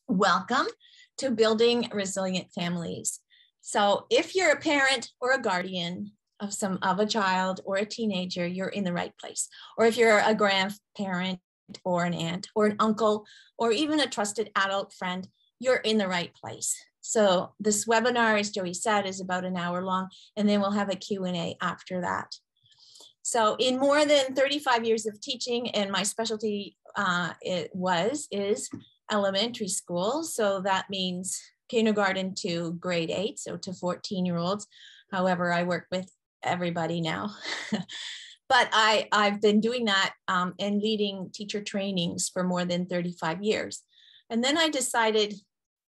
Welcome to Building Resilient Families. So if you're a parent or a guardian of a child or a teenager, you're in the right place. Or if you're a grandparent or an aunt or an uncle, or even a trusted adult friend, you're in the right place. So this webinar, as Joey said, is about an hour long, and then we'll have a Q&A after that. So in more than 35 years of teaching, and my specialty is elementary school. So that means kindergarten to grade 8, so to 14-year-olds. However, I work with everybody now. But I've been doing that and leading teacher trainings for more than 35 years. And then I decided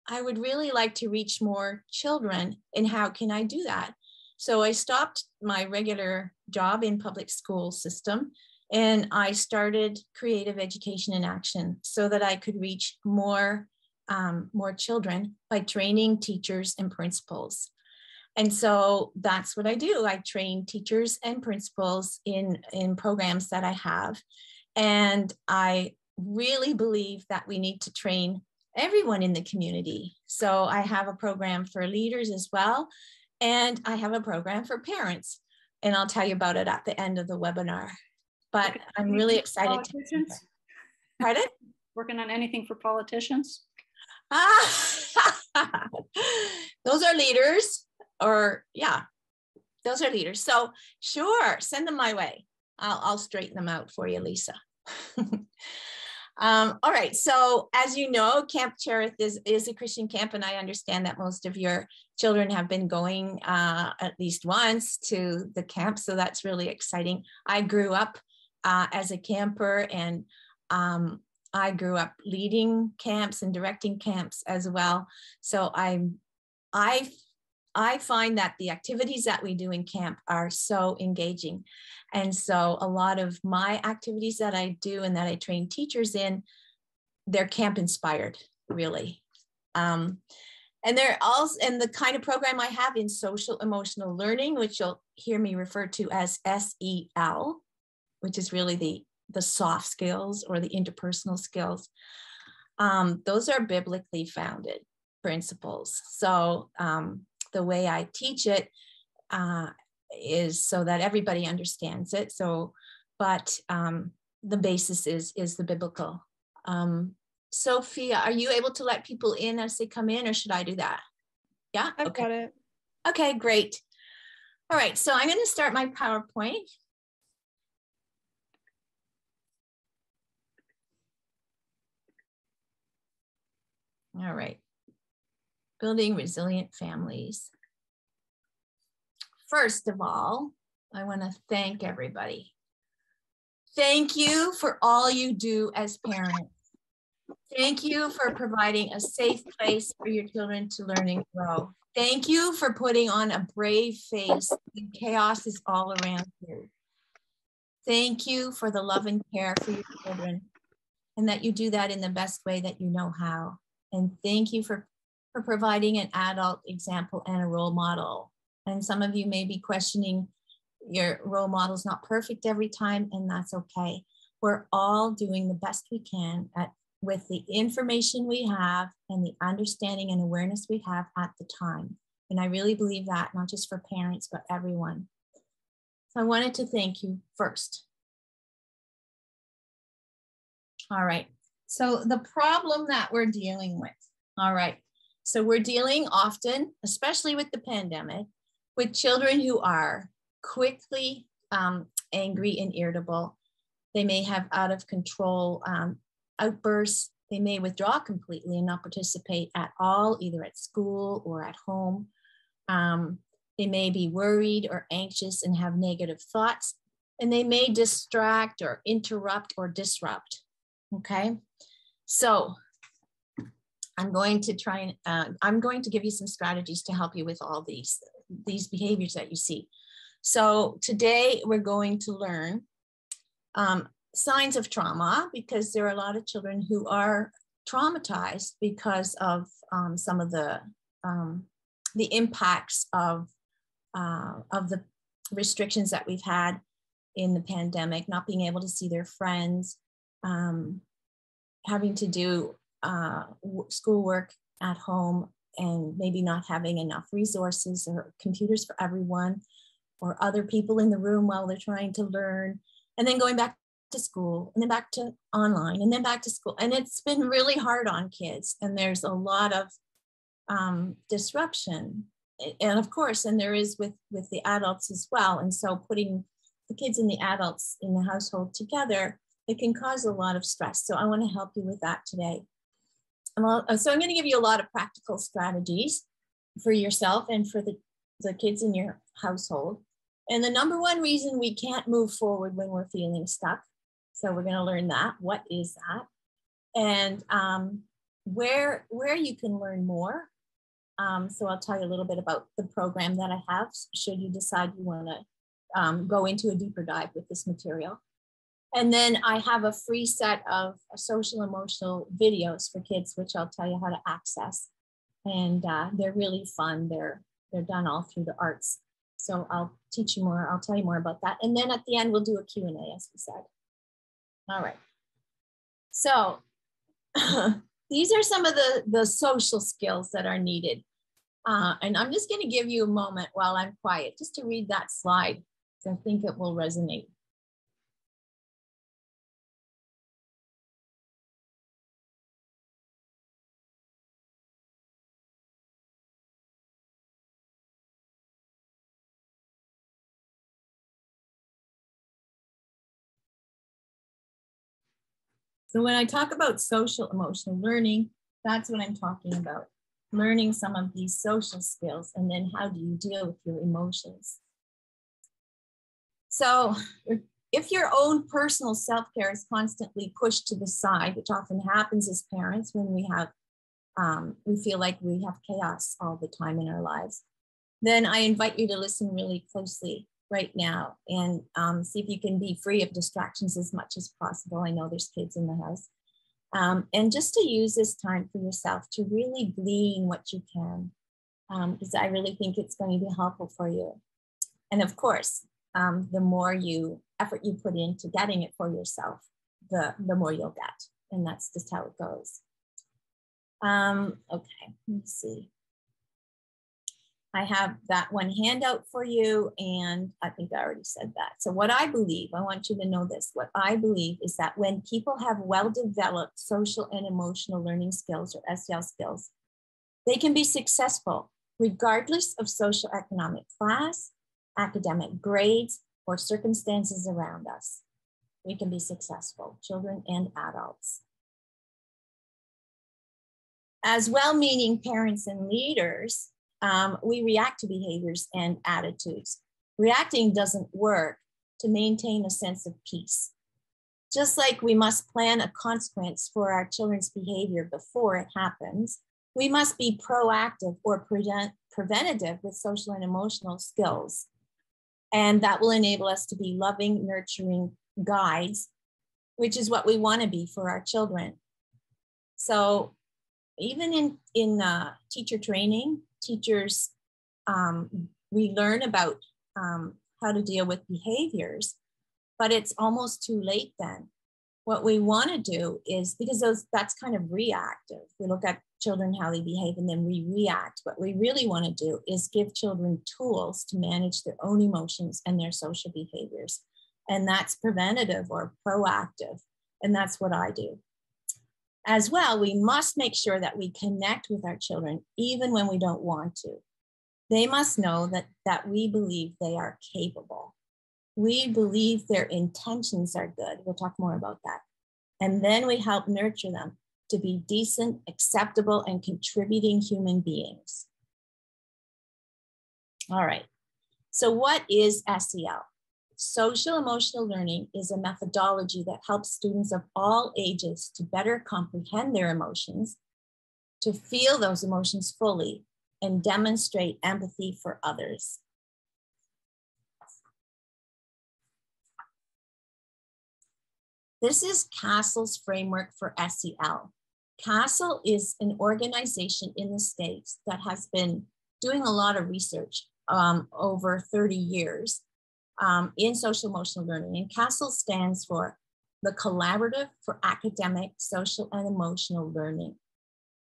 I would really like to reach more children, and how can I do that? So I stopped my regular job in public school system, and I started Creative Education in Action so that I could reach more children by training teachers and principals. And so that's what I do. I train teachers and principals in programs that I have. And I really believe that we need to train everyone in the community. So I have a program for leaders as well. And I have a program for parents. And I'll tell you about it at the end of the webinar. But I'm really excited. Pardon? Working on anything for politicians? Those are leaders. Or yeah, those are leaders. So sure, send them my way. I'll straighten them out for you, Lisa. All right, so as you know, Camp Cherith is a Christian camp, and I understand that most of your children have been going at least once to the camp, so that's really exciting. I grew up as a camper, and I grew up leading camps and directing camps as well. So I find that the activities that we do in camp are so engaging. And so a lot of my activities that I do and that I train teachers in, they're camp inspired, really. And they're also, and the kind of program I have in social emotional learning, which you'll hear me refer to as SEL, which is really the soft skills or the interpersonal skills. Those are biblically founded principles. So the way I teach it is so that everybody understands it. So, but the basis is the biblical. Sophia, are you able to let people in as they come in, or should I do that? Yeah, I've got it. Okay, great. All right, so I'm going to start my PowerPoint. All right. Building resilient families. First of all, I want to thank everybody. Thank you for all you do as parents. Thank you for providing a safe place for your children to learn and grow. Thank you for putting on a brave face when chaos is all around you. Thank you for the love and care for your children, and that you do that in the best way that you know how. And thank you for providing an adult example and a role model. And some of you may be questioning, your role model's not perfect every time, and that's okay. We're all doing the best we can with the information we have and the understanding and awareness we have at the time. And I really believe that, not just for parents, but everyone. So I wanted to thank you first. All right, so the problem that we're dealing with, all right. So we're dealing often, especially with the pandemic, with children who are quickly angry and irritable. They may have out of control outbursts. They may withdraw completely and not participate at all, either at school or at home. They may be worried or anxious and have negative thoughts, and they may distract or interrupt or disrupt, okay? So I'm going to try and I'm going to give you some strategies to help you with all these behaviors that you see. So today we're going to learn signs of trauma, because there are a lot of children who are traumatized because of some of the impacts of the restrictions that we've had in the pandemic, not being able to see their friends, having to do schoolwork at home and maybe not having enough resources or computers for everyone, or other people in the room while they're trying to learn, and then going back to school and then back to online and then back to school. And it's been really hard on kids, and there's a lot of disruption. And of course, and there is with the adults as well. And so putting the kids and the adults in the household together, it can cause a lot of stress. So I want to help you with that today. So I'm going to give you a lot of practical strategies for yourself and for the kids in your household. And the number one reason we can't move forward when we're feeling stuck. So we're going to learn that. What is that? And where you can learn more. So I'll tell you a little bit about the program that I have, should you decide you want to go into a deeper dive with this material. And then I have a free set of social emotional videos for kids, which I'll tell you how to access. And they're really fun. They're done all through the arts. So I'll teach you more. I'll tell you more about that. And then at the end, we'll do a Q&A, as we said. All right. So these are some of the social skills that are needed. And I'm just going to give you a moment while I'm quiet, just to read that slide. So I think it will resonate. So when I talk about social emotional learning, that's what I'm talking about. Learning some of these social skills, and then how do you deal with your emotions? So if your own personal self-care is constantly pushed to the side, which often happens as parents when we feel like we have chaos all the time in our lives, then I invite you to listen really closely right now and see if you can be free of distractions as much as possible. I know there's kids in the house. And just to use this time for yourself to really glean what you can, because I really think it's going to be helpful for you. And of course, the more effort you put into getting it for yourself, the more you'll get. And that's just how it goes. Okay, let's see. I have that one handout for you, and I think I already said that. So what I believe, I want you to know this, what I believe is that when people have well-developed social and emotional learning skills, or SEL skills, they can be successful regardless of socioeconomic class, academic grades, or circumstances around us. We can be successful, children and adults. As well-meaning parents and leaders, we react to behaviors and attitudes. Reacting doesn't work to maintain a sense of peace. Just like we must plan a consequence for our children's behavior before it happens, we must be proactive or preventative with social and emotional skills. And that will enable us to be loving, nurturing guides, which is what we want to be for our children. So even in teacher training, teachers, we learn about how to deal with behaviors, but it's almost too late then. What we want to do is, because that's kind of reactive. We look at children, how they behave, and then we react. What we really want to do is give children tools to manage their own emotions and their social behaviors. And that's preventative or proactive. And that's what I do. As well, we must make sure that we connect with our children, even when we don't want to. They must know that we believe they are capable. We believe their intentions are good. We'll talk more about that. And then we help nurture them to be decent, acceptable, and contributing human beings. All right. So what is SEL? Social emotional learning is a methodology that helps students of all ages to better comprehend their emotions, to feel those emotions fully, and demonstrate empathy for others. This is CASEL's framework for SEL. CASEL is an organization in the States that has been doing a lot of research over 30 years in social emotional learning. And CASEL stands for the collaborative for academic, social, and emotional learning.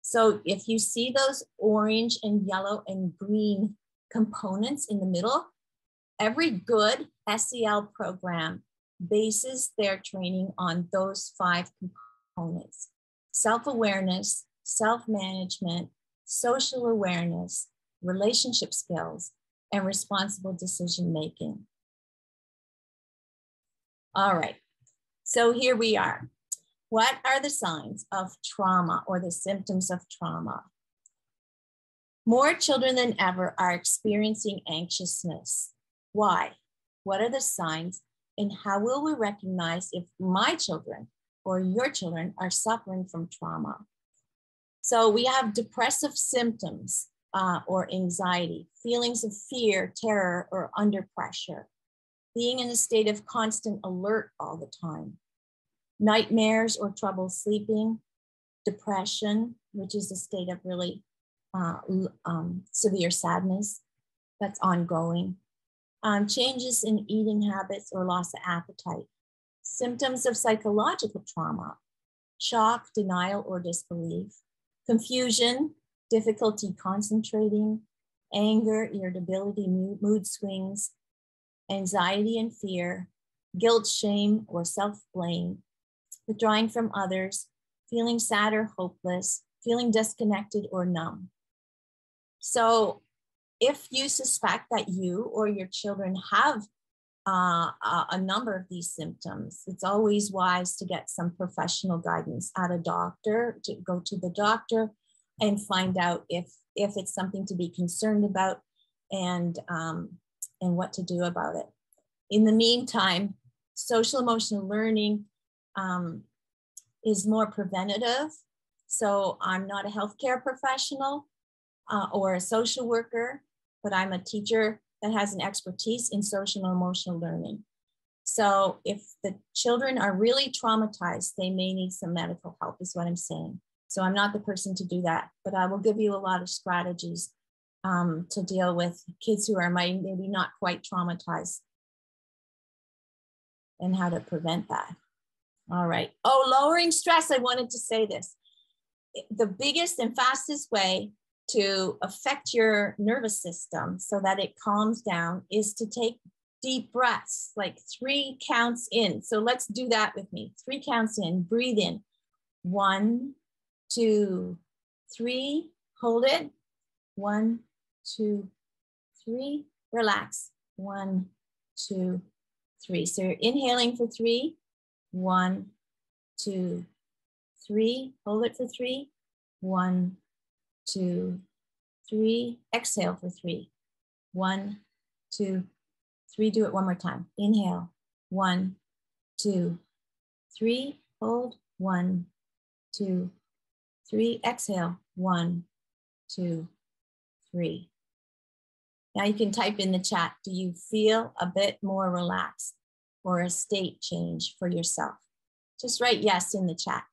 So if you see those orange and yellow and green components in the middle, every good SEL program bases their training on those 5 components: self-awareness, self-management, social awareness, relationship skills, and responsible decision-making. All right, so here we are. What are the signs of trauma or the symptoms of trauma? More children than ever are experiencing anxiousness. Why? What are the signs? And how will we recognize if my children or your children are suffering from trauma? So we have depressive symptoms or anxiety, feelings of fear, terror, or under pressure, being in a state of constant alert all the time, nightmares or trouble sleeping, depression, which is a state of really severe sadness that's ongoing, changes in eating habits or loss of appetite, symptoms of psychological trauma, shock, denial, or disbelief, confusion, difficulty concentrating, anger, irritability, mood swings, anxiety and fear, guilt, shame, or self-blame, withdrawing from others, feeling sad or hopeless, feeling disconnected or numb. So if you suspect that you or your children have a number of these symptoms, it's always wise to get some professional guidance at a doctor, to go to the doctor and find out if it's something to be concerned about and what to do about it. In the meantime, social emotional learning is more preventative. So I'm not a healthcare professional or a social worker, but I'm a teacher that has an expertise in social and emotional learning. So if the children are really traumatized, they may need some medical help, is what I'm saying. So I'm not the person to do that, but I will give you a lot of strategies to deal with kids who are maybe not quite traumatized and how to prevent that. All right. Oh, lowering stress. I wanted to say this. The biggest and fastest way to affect your nervous system so that it calms down is to take deep breaths, like 3 counts in. So let's do that with me. 3 counts in, breathe in. 1, 2, 3, hold it. 1, 2, 3, relax. 1, 2, 3. So you're inhaling for 3. 1, 2, 3, hold it for 3. 1, 2, 3, exhale for 3. 1, 2, 3, do it one more time. Inhale, 1, 2, 3, hold, 1, 2, 3, exhale, 1, 2, 3. Now you can type in the chat, do you feel a bit more relaxed or a state change for yourself? Just write yes in the chat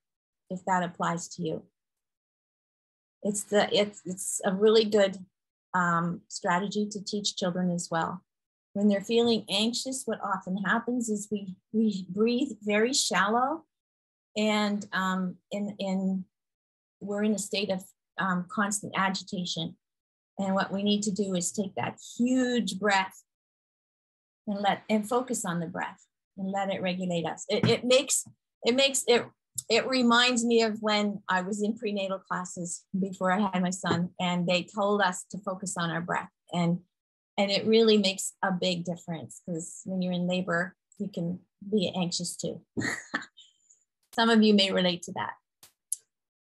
if that applies to you. It's a really good strategy to teach children as well. When they're feeling anxious, what often happens is we breathe very shallow, and we're in a state of constant agitation. And what we need to do is take that huge breath and focus on the breath and let it regulate us. It reminds me of when I was in prenatal classes before I had my son, and they told us to focus on our breath. And it really makes a big difference, because when you're in labor, you can be anxious too. Some of you may relate to that.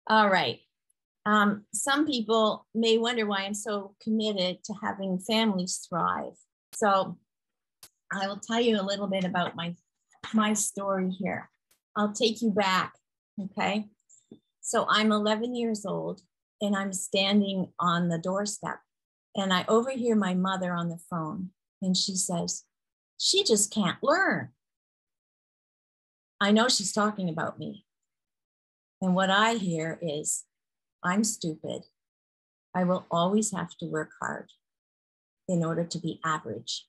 All right. Some people may wonder why I'm so committed to having families thrive. So I will tell you a little bit about my story here. I'll take you back, okay? So I'm 11 years old, and I'm standing on the doorstep, and I overhear my mother on the phone, and she says, "She just can't learn." I know she's talking about me. And what I hear is, "I'm stupid. I will always have to work hard in order to be average."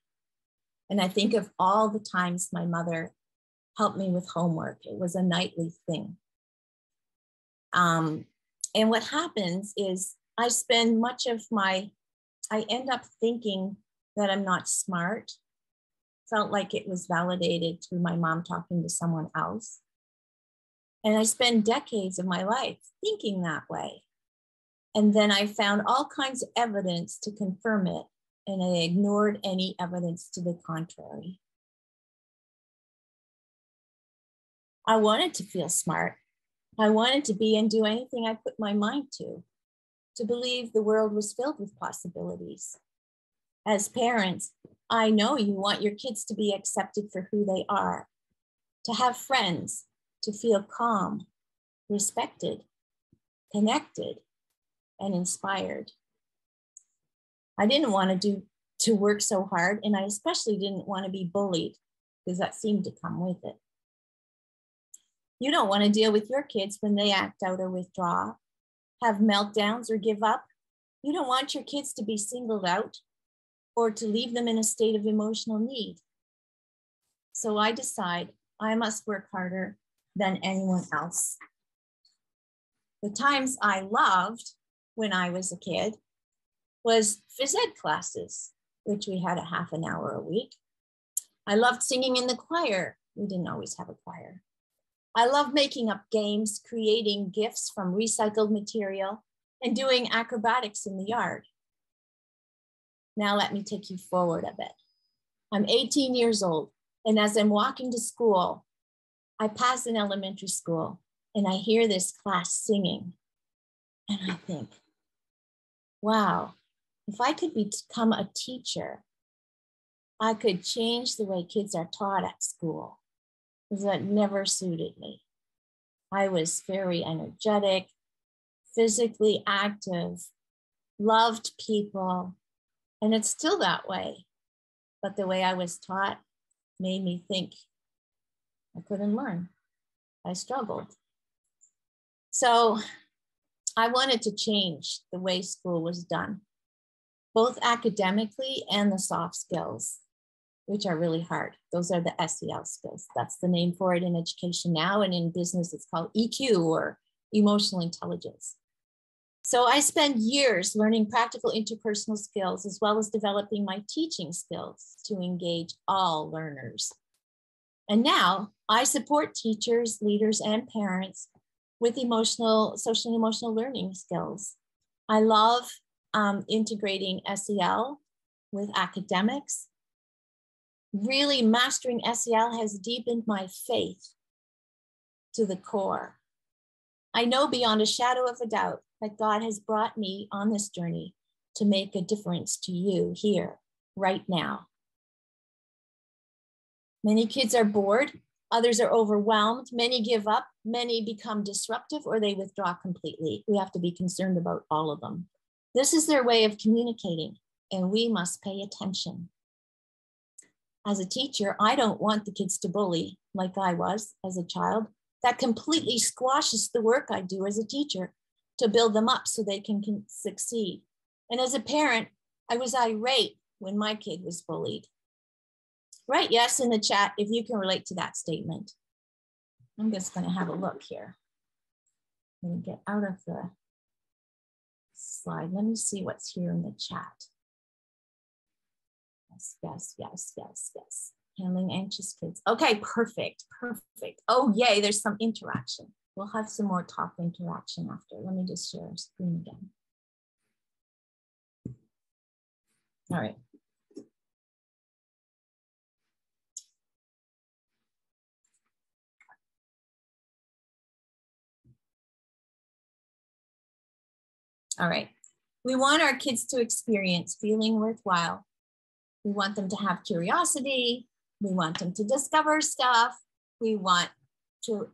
And I think of all the times my mother help me with homework. It was a nightly thing. And what happens is I end up thinking that I'm not smart. Felt like it was validated through my mom talking to someone else. And I spend decades of my life thinking that way. And then I found all kinds of evidence to confirm it, and I ignored any evidence to the contrary. I wanted to feel smart. I wanted to be and do anything I put my mind to believe the world was filled with possibilities. As parents, I know you want your kids to be accepted for who they are, to have friends, to feel calm, respected, connected, and inspired. I didn't want to work so hard, and I especially didn't want to be bullied because that seemed to come with it. You don't want to deal with your kids when they act out or withdraw, have meltdowns or give up. You don't want your kids to be singled out or to leave them in a state of emotional need. So I decide I must work harder than anyone else. The times I loved when I was a kid was phys ed classes, which we had a half an hour a week. I loved singing in the choir. We didn't always have a choir. I loved making up games, creating gifts from recycled material, and doing acrobatics in the yard. Now let me take you forward a bit. I'm 18 years old, and as I'm walking to school, I pass an elementary school, and I hear this class singing. And I think, wow, if I could become a teacher, I could change the way kids are taught at school, because that never suited me. I was very energetic, physically active, loved people, and it's still that way. But the way I was taught made me think I couldn't learn. I struggled. So I wanted to change the way school was done, both academically and the soft skills, which are really hard. Those are the SEL skills. That's the name for it in education now, and in business, it's called EQ, or emotional intelligence. So I spend years learning practical interpersonal skills, as well as developing my teaching skills to engage all learners. And now I support teachers, leaders, and parents with social and emotional learning skills. I love integrating SEL with academics. Really mastering SEL has deepened my faith to the core. I know beyond a shadow of a doubt that God has brought me on this journey to make a difference to you here, right now. Many kids are bored, others are overwhelmed, many give up, many become disruptive, or they withdraw completely. We have to be concerned about all of them. This is their way of communicating, and we must pay attention. As a teacher, I don't want the kids to bully like I was as a child. That completely squashes the work I do as a teacher to build them up so they can succeed. And as a parent, I was irate when my kid was bullied. Write yes in the chat if you can relate to that statement. I'm just going to have a look here. Let me get out of the slide. Let me see what's here in the chat. Yes, yes, yes, yes, yes. Handling anxious kids. Okay, perfect, perfect. Oh, yay, there's some interaction. We'll have some more talk interaction after. Let me just share our screen again. All right. All right. We want our kids to experience feeling worthwhile. We want them to have curiosity. We want them to discover stuff. We want to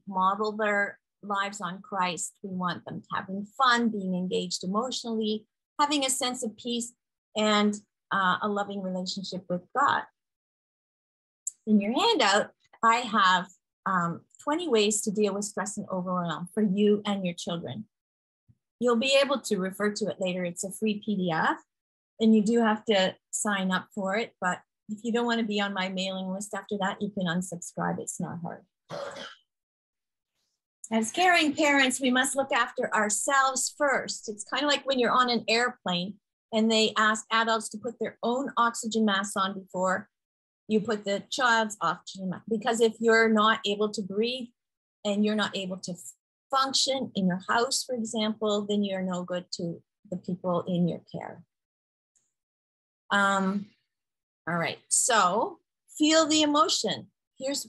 model their lives on Christ. We want them having fun, being engaged emotionally, having a sense of peace, and a loving relationship with God. In your handout, I have 20 ways to deal with stress and overwhelm for you and your children. You'll be able to refer to it later. It's a free PDF, and you do have to sign up for it, but If you don't want to be on my mailing list after that, you can unsubscribe. It's not hard. As caring parents, we must look after ourselves first. It's kind of like when you're on an airplane and they ask adults to put their own oxygen mask on before you put the child's oxygen mask. Because if you're not able to breathe and you're not able to function in your house, for example, then you're no good to the people in your care. All right, so feel the emotion. Here's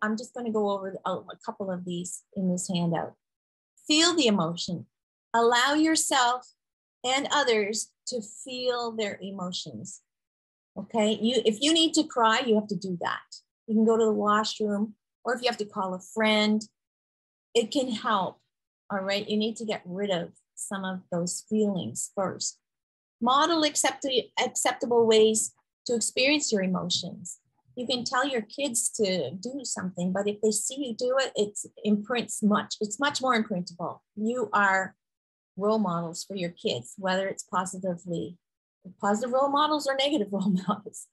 I'm just going to go over a couple of these in this handout. Feel the emotion. Allow yourself and others to feel their emotions. Okay, if you need to cry, you have to do that. You can go to the washroom, or if you have to call a friend, it can help. All right, you need to get rid of some of those feelings first. Model acceptable ways to experience your emotions. You can tell your kids to do something, but if they see you do it, it's much more imprintable. You are role models for your kids, whether it's positive role models or negative role models.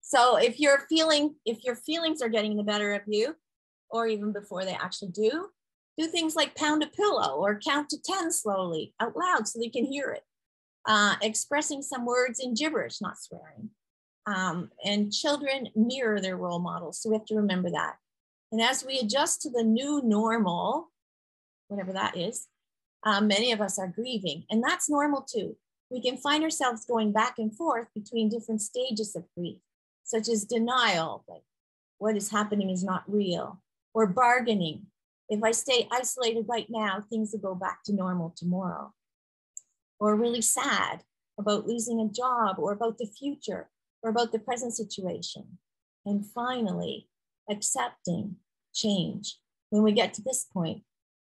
So if your feelings are getting the better of you, or even before they actually do things like pound a pillow or count to 10 slowly out loud so they can hear it. Expressing some words in gibberish, not swearing. And children mirror their role models, so we have to remember that. And as we adjust to the new normal, whatever that is, many of us are grieving, and that's normal too. We can find ourselves going back and forth between different stages of grief, such as denial, like what is happening is not real, or bargaining. If I stay isolated right now, things will go back to normal tomorrow. Or really sad about losing a job, or about the future, or about the present situation. And finally, accepting change. When we get to this point,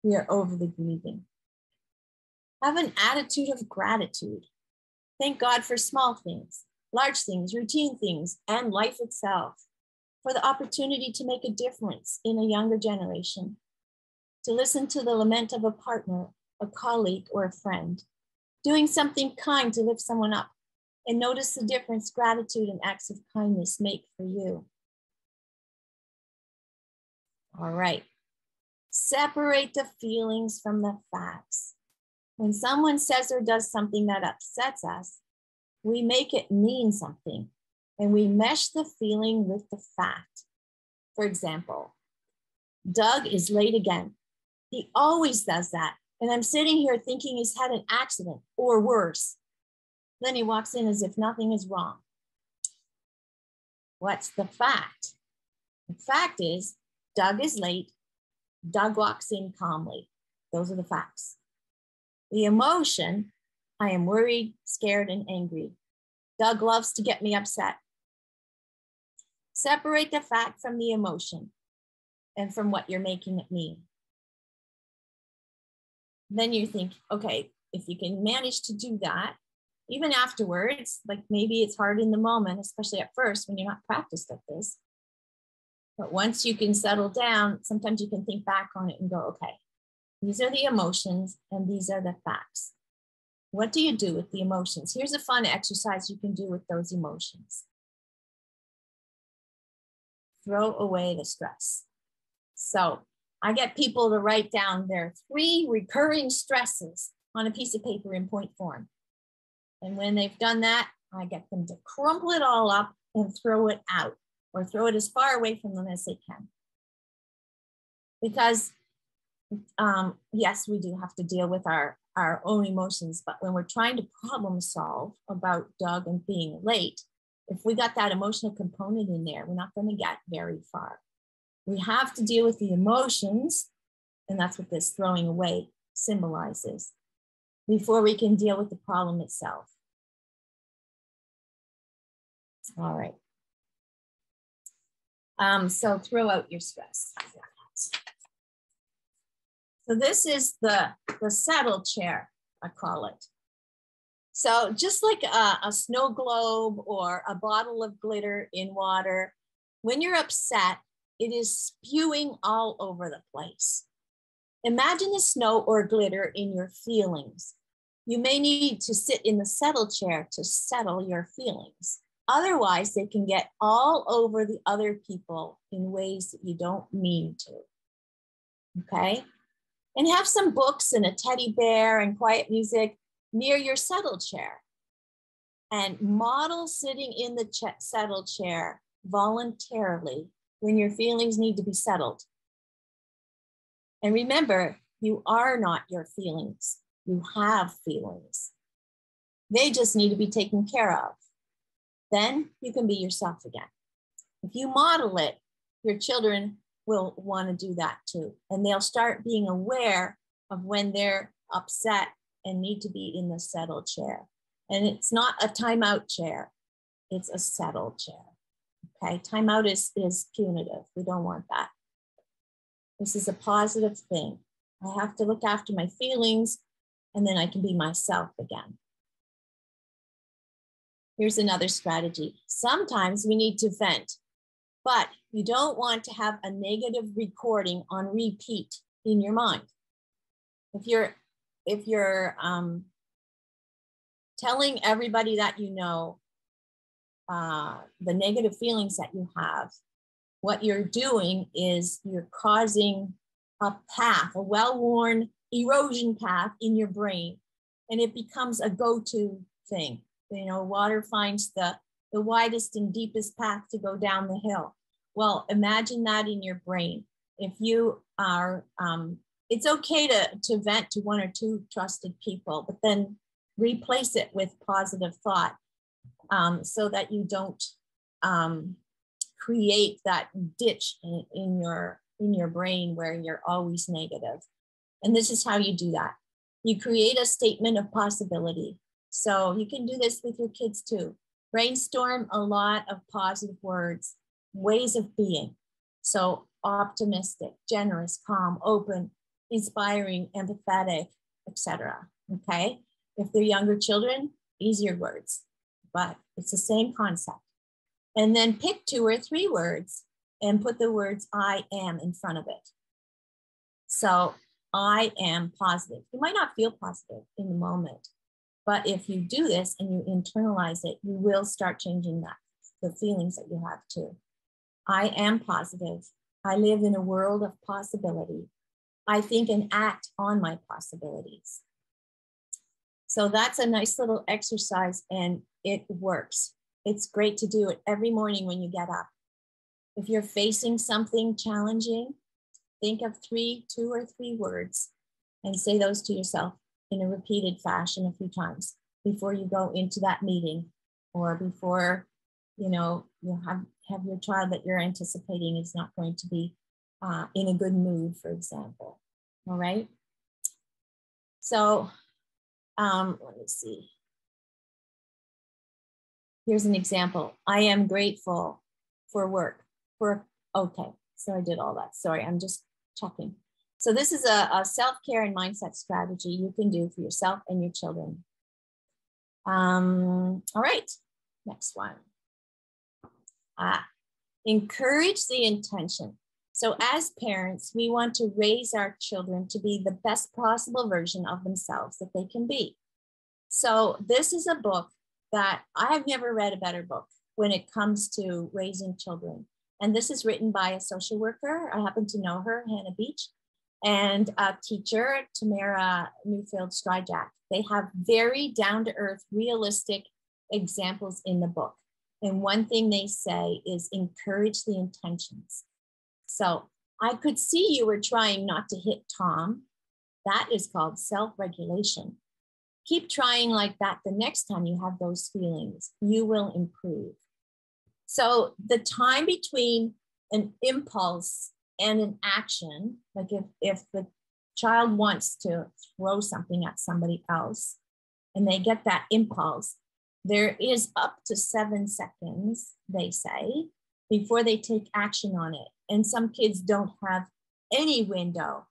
we are over the grieving. Have an attitude of gratitude. Thank God for small things, large things, routine things, and life itself, for the opportunity to make a difference in a younger generation, to listen to the lament of a partner, a colleague, or a friend, doing something kind to lift someone up, and notice the difference gratitude and acts of kindness make for you. All right. Separate the feelings from the facts. When someone says or does something that upsets us, we make it mean something, and we mesh the feeling with the fact. For example, Doug is late again. He always does that. And I'm sitting here thinking he's had an accident or worse. Then he walks in as if nothing is wrong. What's the fact? The fact is, Doug is late. Doug walks in calmly. Those are the facts. The emotion, I am worried, scared, and angry. Doug loves to get me upset. Separate the fact from the emotion and from what you're making it mean. Then you think, okay, if you can manage to do that, even afterwards, like maybe it's hard in the moment, especially at first when you're not practiced at this. But once you can settle down, sometimes you can think back on it and go, okay, these are the emotions and these are the facts. What do you do with the emotions? Here's a fun exercise you can do with those emotions. Throw away the stress. So I get people to write down their 3 recurring stresses on a piece of paper in point form. And when they've done that, I get them to crumple it all up and throw it out, or throw it as far away from them as they can. Because yes, we do have to deal with our own emotions, but when we're trying to problem solve about Doug and being late, if we got that emotional component in there, we're not going to get very far. We have to deal with the emotions, and that's what this throwing away symbolizes, before we can deal with the problem itself. All right. So throw out your stress. So this is the settle chair, I call it. So just like a snow globe or a bottle of glitter in water, when you're upset, it is spewing all over the place. Imagine the snow or glitter in your feelings. You may need to sit in the settle chair to settle your feelings. Otherwise, they can get all over the other people in ways that you don't mean to. Okay? And have some books and a teddy bear and quiet music near your settle chair. And model sitting in the settle chair voluntarily when your feelings need to be settled. And remember, you are not your feelings. You have feelings. They just need to be taken care of. Then you can be yourself again. If you model it, your children will want to do that too. And they'll start being aware of when they're upset and need to be in the settled chair. And it's not a timeout chair, it's a settled chair. Okay, timeout is punitive. We don't want that. This is a positive thing. I have to look after my feelings and then I can be myself again. Here's another strategy. Sometimes we need to vent, but you don't want to have a negative recording on repeat in your mind. If you're telling everybody that you know the negative feelings that you have, what you're doing is you're causing a path, a well-worn erosion path in your brain, and it becomes a go-to thing. You know, water finds the widest and deepest path to go down the hill. Well, imagine that in your brain. If you are, it's okay to vent to one or two trusted people, but then replace it with positive thought so that you don't create that ditch in your brain where you're always negative. And this is how you do that. You create a statement of possibility. So you can do this with your kids too. Brainstorm a lot of positive words, ways of being. So optimistic, generous, calm, open, inspiring, empathetic, etc. Okay. If they're younger children, easier words, but it's the same concept. And then pick 2 or 3 words and put the words I am in front of it. So I am positive. You might not feel positive in the moment, but if you do this and you internalize it, you will start changing the feelings that you have too. I am positive. I live in a world of possibility. I think and act on my possibilities. So that's a nice little exercise and it works. It's great to do it every morning when you get up. If you're facing something challenging, think of 2 or 3 words and say those to yourself in a repeated fashion a few times before you go into that meeting or before, you have your child that you're anticipating is not going to be in a good mood, for example. All right. So let me see. Here's an example. I am grateful for work. Okay, so I did all that. Sorry, I'm just checking. So this is a self-care and mindset strategy you can do for yourself and your children. All right, next one. Encourage the intention. So as parents, we want to raise our children to be the best possible version of themselves that they can be. So this is a book that I have never read a better book when it comes to raising children. And this is written by a social worker. I happen to know her, Hannah Beach, and a teacher, Tamara Newfield-Stryjak. They have very down-to-earth, realistic examples in the book. And one thing they say is encourage the intentions. So I could see you were trying not to hit Tom. That is called self-regulation. Keep trying like that the next time you have those feelings. You will improve. So the time between an impulse and an action, like if the child wants to throw something at somebody else and they get that impulse, there is up to 7 seconds, they say, before they take action on it. And some kids don't have any window.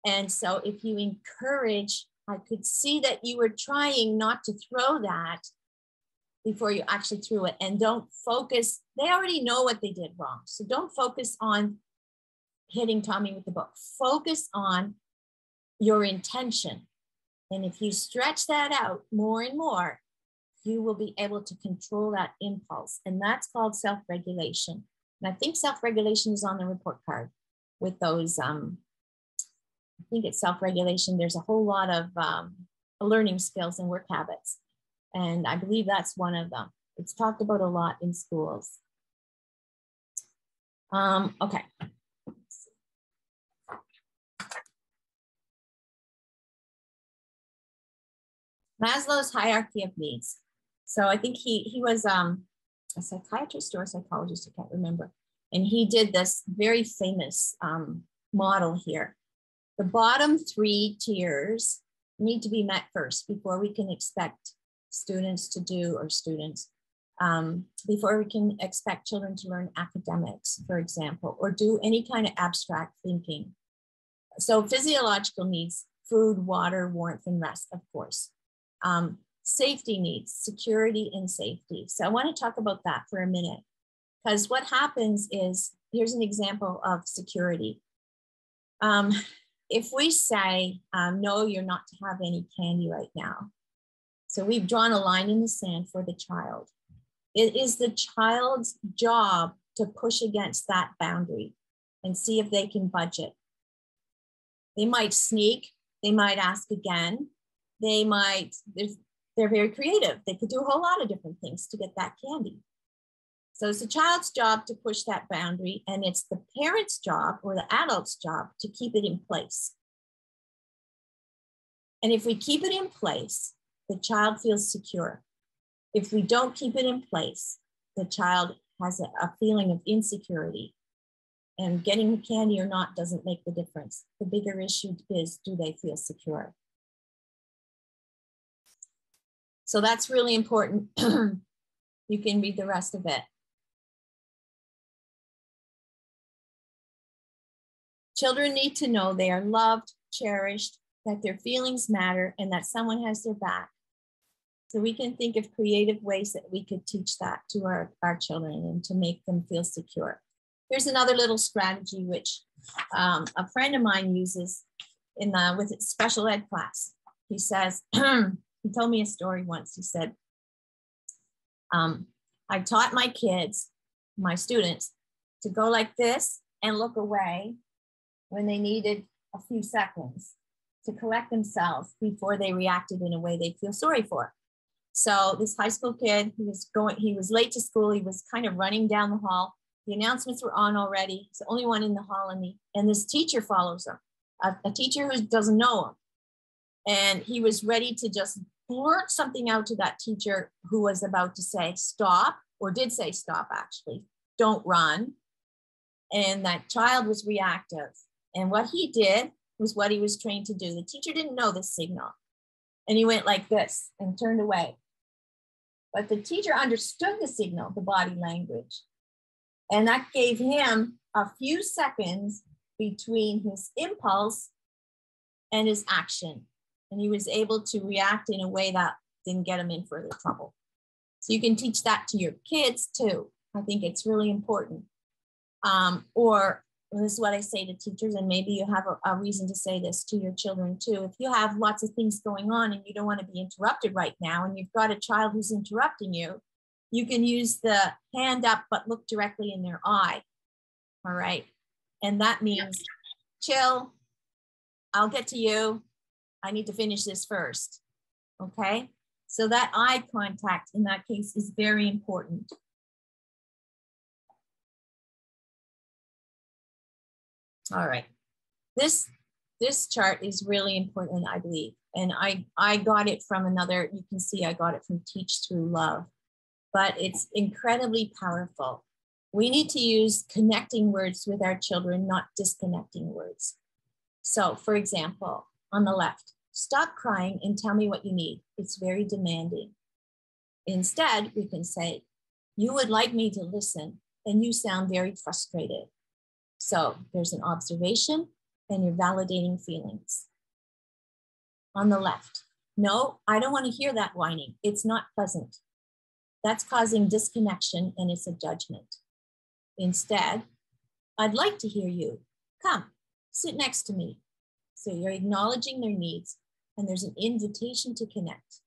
And so if you encourage, I could see that you were trying not to throw that before you actually threw it, and don't focus. They already know what they did wrong. So don't focus on hitting Tommy with the book. Focus on your intention. And if you stretch that out more and more, you will be able to control that impulse. And that's called self-regulation. And I think self-regulation is on the report card with those, I think it's self-regulation. There's a whole lot of learning skills and work habits. And I believe that's one of them. It's talked about a lot in schools. Okay. Maslow's hierarchy of needs. So I think he was a psychiatrist or a psychologist, I can't remember. And he did this very famous model here. The bottom 3 tiers need to be met first before we can expect students to do, or before we can expect children to learn academics, for example, or do any kind of abstract thinking. So physiological needs, food, water, warmth, and rest, of course. Safety needs, security and safety. So I want to talk about that for a minute, because what happens is, here's an example of security. If we say, no, you're not to have any candy right now. So we've drawn a line in the sand for the child. It is the child's job to push against that boundary and see if they can budge it. They might sneak, they might ask again. They're very creative. They could do a whole lot of different things to get that candy. So it's the child's job to push that boundary, and it's the parent's job or the adult's job to keep it in place. And if we keep it in place, the child feels secure. If we don't keep it in place, the child has a feeling of insecurity, and getting the candy or not doesn't make the difference. The bigger issue is, do they feel secure? So that's really important. You can read the rest of it. Children need to know they are loved, cherished, that their feelings matter, and that someone has their back. So we can think of creative ways that we could teach that to our children and to make them feel secure. Here's another little strategy which a friend of mine uses with his special ed class. He says, he told me a story once. He said, I taught my kids, my students, to go like this and look away when they needed a few seconds to collect themselves before they reacted in a way they feel sorry for. So this high school kid, he was late to school. He was kind of running down the hall. The announcements were on already. He's the only one in the hall, and this teacher follows him, a teacher who doesn't know him. And he was ready to just blurt something out to that teacher who was about to say stop, or did say stop actually, don't run. And that child was reactive. And what he did was what he was trained to do. The teacher didn't know this signal. And he went like this and turned away. But the teacher understood the signal, the body language. And that gave him a few seconds between his impulse and his action. And he was able to react in a way that didn't get him in further trouble. So you can teach that to your kids too. I think it's really important. Or this is what I say to teachers, and maybe you have a reason to say this to your children too. If you have lots of things going on and you don't want to be interrupted right now, and you've got a child who's interrupting you, you can use the hand up, but look directly in their eye. All right. And that means, chill, I'll get to you. I need to finish this first. Okay. So that eye contact in that case is very important. All right. This chart is really important, I believe. And I got it from another, you can see I got it from Teach Through Love, but it's incredibly powerful. We need to use connecting words with our children, not disconnecting words. So for example, on the left, stop crying and tell me what you need. It's very demanding. Instead, we can say, you would like me to listen and you sound very frustrated. So there's an observation and you're validating feelings. On the left, no, I don't want to hear that whining. It's not pleasant. That's causing disconnection and it's a judgment. Instead, I'd like to hear you. Come, sit next to me. So you're acknowledging their needs and there's an invitation to connect.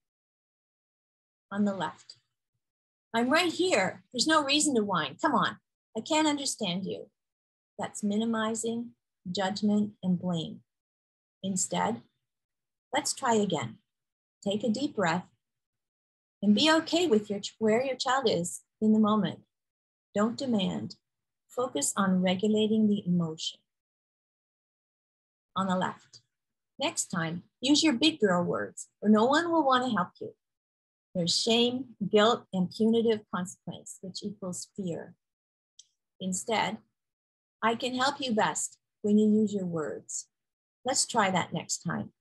On the left. I'm right here. There's no reason to whine. Come on. I can't understand you. That's minimizing, judgment, and blame. Instead, let's try again. Take a deep breath and be okay with where your child is in the moment. Don't demand. Focus on regulating the emotion. On the left. Next time, use your big girl words or no one will want to help you. There's shame, guilt, and punitive consequence, which equals fear. Instead, I can help you best when you use your words. Let's try that next time.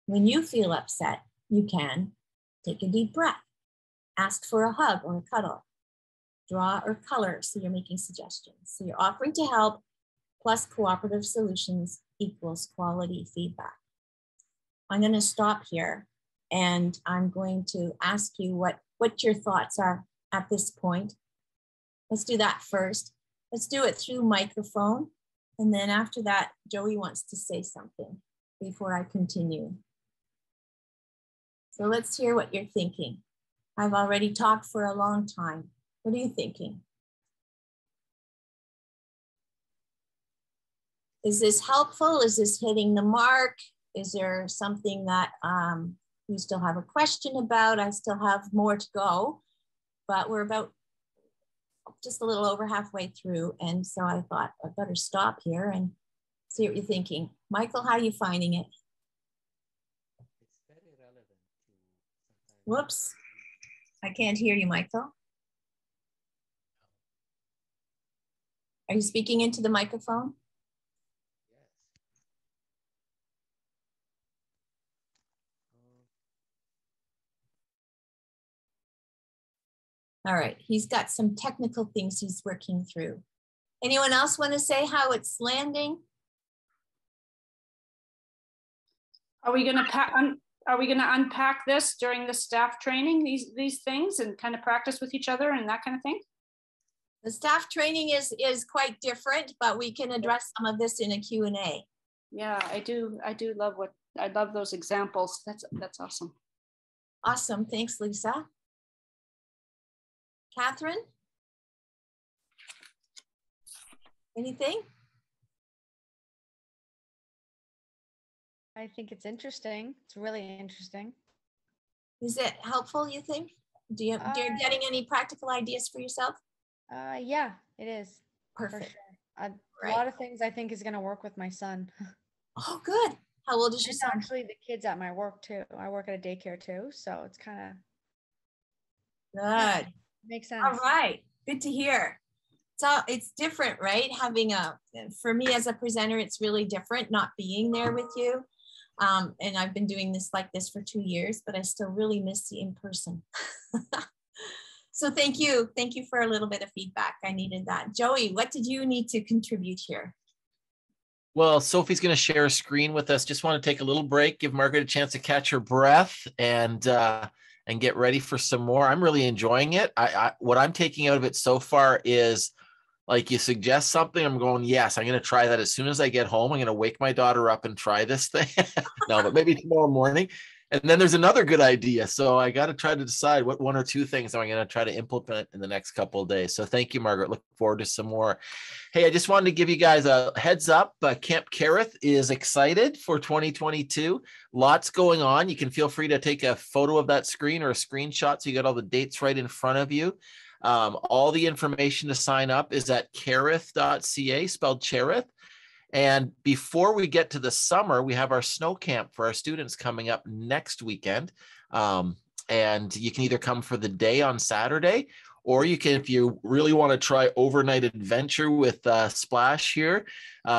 When you feel upset, you can take a deep breath, ask for a hug or a cuddle, draw or color, so you're making suggestions. So you're offering to help, plus cooperative solutions equals quality feedback. I'm going to stop here and I'm going to ask you what your thoughts are at this point. Let's do that first. Let's do it through microphone. And then after that, Joey wants to say something before I continue. So let's hear what you're thinking. I've already talked for a long time. What are you thinking? Is this helpful? Is this hitting the mark? Is there something that you still have a question about? I still have more to go, but we're about just a little over halfway through. And so I thought I better stop here and see what you're thinking. Michael, how are you finding it? It's very relevant to sometimes. Whoops, I can't hear you, Michael. Are you speaking into the microphone? All right, he's got some technical things he's working through. Anyone else want to say how it's landing? Are we going to unpack this during the staff training, these things, and kind of practice with each other and that kind of thing? The staff training is quite different, but we can address some of this in a Q&A. Yeah, I love those examples. That's awesome. Awesome, thanks, Lisa. Catherine? Anything? I think it's interesting. It's really interesting. Is it helpful, you think? Do you're getting any practical ideas for yourself? Yeah, it is. Perfect. For sure. A lot of things I think is going to work with my son. Oh, good. How old is your son? Actually, the kids at my work too. I work at a daycare too, so it's kind of good. Makes sense. All right, good to hear. So it's different, right? Having for me as a presenter, it's really different not being there with you. And I've been doing this like this for 2 years, but I still really miss the in-person. So thank you. Thank you for a little bit of feedback. I needed that. Joey, what did you need to contribute here? Well, Sophie's going to share a screen with us. Just want to take a little break, give Margaret a chance to catch her breath and get ready for some more. I'm really enjoying it. What I'm taking out of it so far is, like, you suggest something, I'm going, yes, I'm going to try that as soon as I get home. I'm going to wake my daughter up and try this thing. No, but maybe tomorrow morning. And then there's another good idea. So I got to try to decide what 1 or 2 things I'm going to try to implement in the next couple of days. So thank you, Margaret. Look forward to some more. Hey, I just wanted to give you guys a heads up. Camp Cherith is excited for 2022. Lots going on. You can feel free to take a photo of that screen or a screenshot so you got all the dates right in front of you. All the information to sign up is at cherith.ca, spelled Cherith. And before we get to the summer, we have our snow camp for our students coming up next weekend. And you can either come for the day on Saturday, or you can, if you really want to try overnight adventure with Splash here,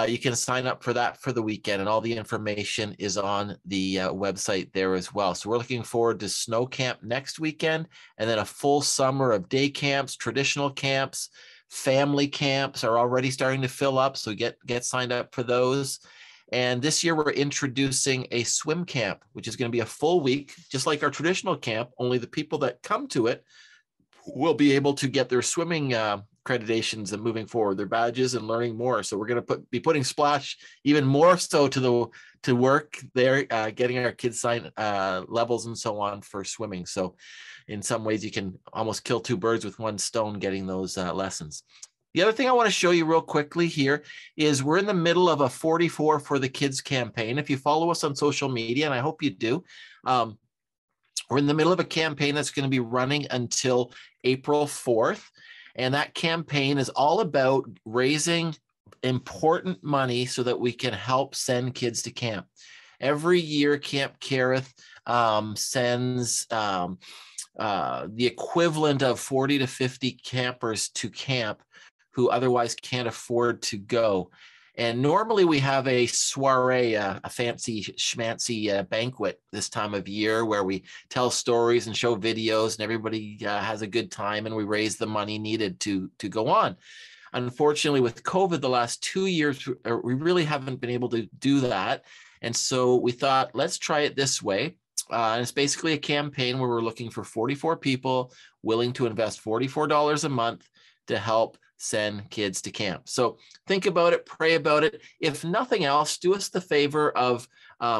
you can sign up for that for the weekend. And all the information is on the website there as well. So we're looking forward to snow camp next weekend, and then a full summer of day camps, traditional camps. Family camps are already starting to fill up, so get signed up for those. And this year we're introducing a swim camp, which is going to be a full week, just like our traditional camp, only the people that come to it will be able to get their swimming accreditations and moving forward, their badges and learning more. So we're going to be putting Splash even more so to to work there, getting our kids sign levels and so on for swimming. So in some ways you can almost kill two birds with one stone getting those lessons. The other thing I want to show you real quickly here is we're in the middle of a 44 for the Kids campaign. If you follow us on social media, and I hope you do, we're in the middle of a campaign that's going to be running until April 4th. And that campaign is all about raising important money so that we can help send kids to camp. Every year, Camp Cherith sends the equivalent of 40 to 50 campers to camp who otherwise can't afford to go. And normally we have a soiree, a fancy schmancy banquet this time of year where we tell stories and show videos and everybody has a good time and we raise the money needed to go on. Unfortunately, with COVID, the last 2 years, we really haven't been able to do that. And so we thought, let's try it this way. And it's basically a campaign where we're looking for 44 people willing to invest $44 a month to help send kids to camp. So think about it, pray about it. If nothing else, do us the favor of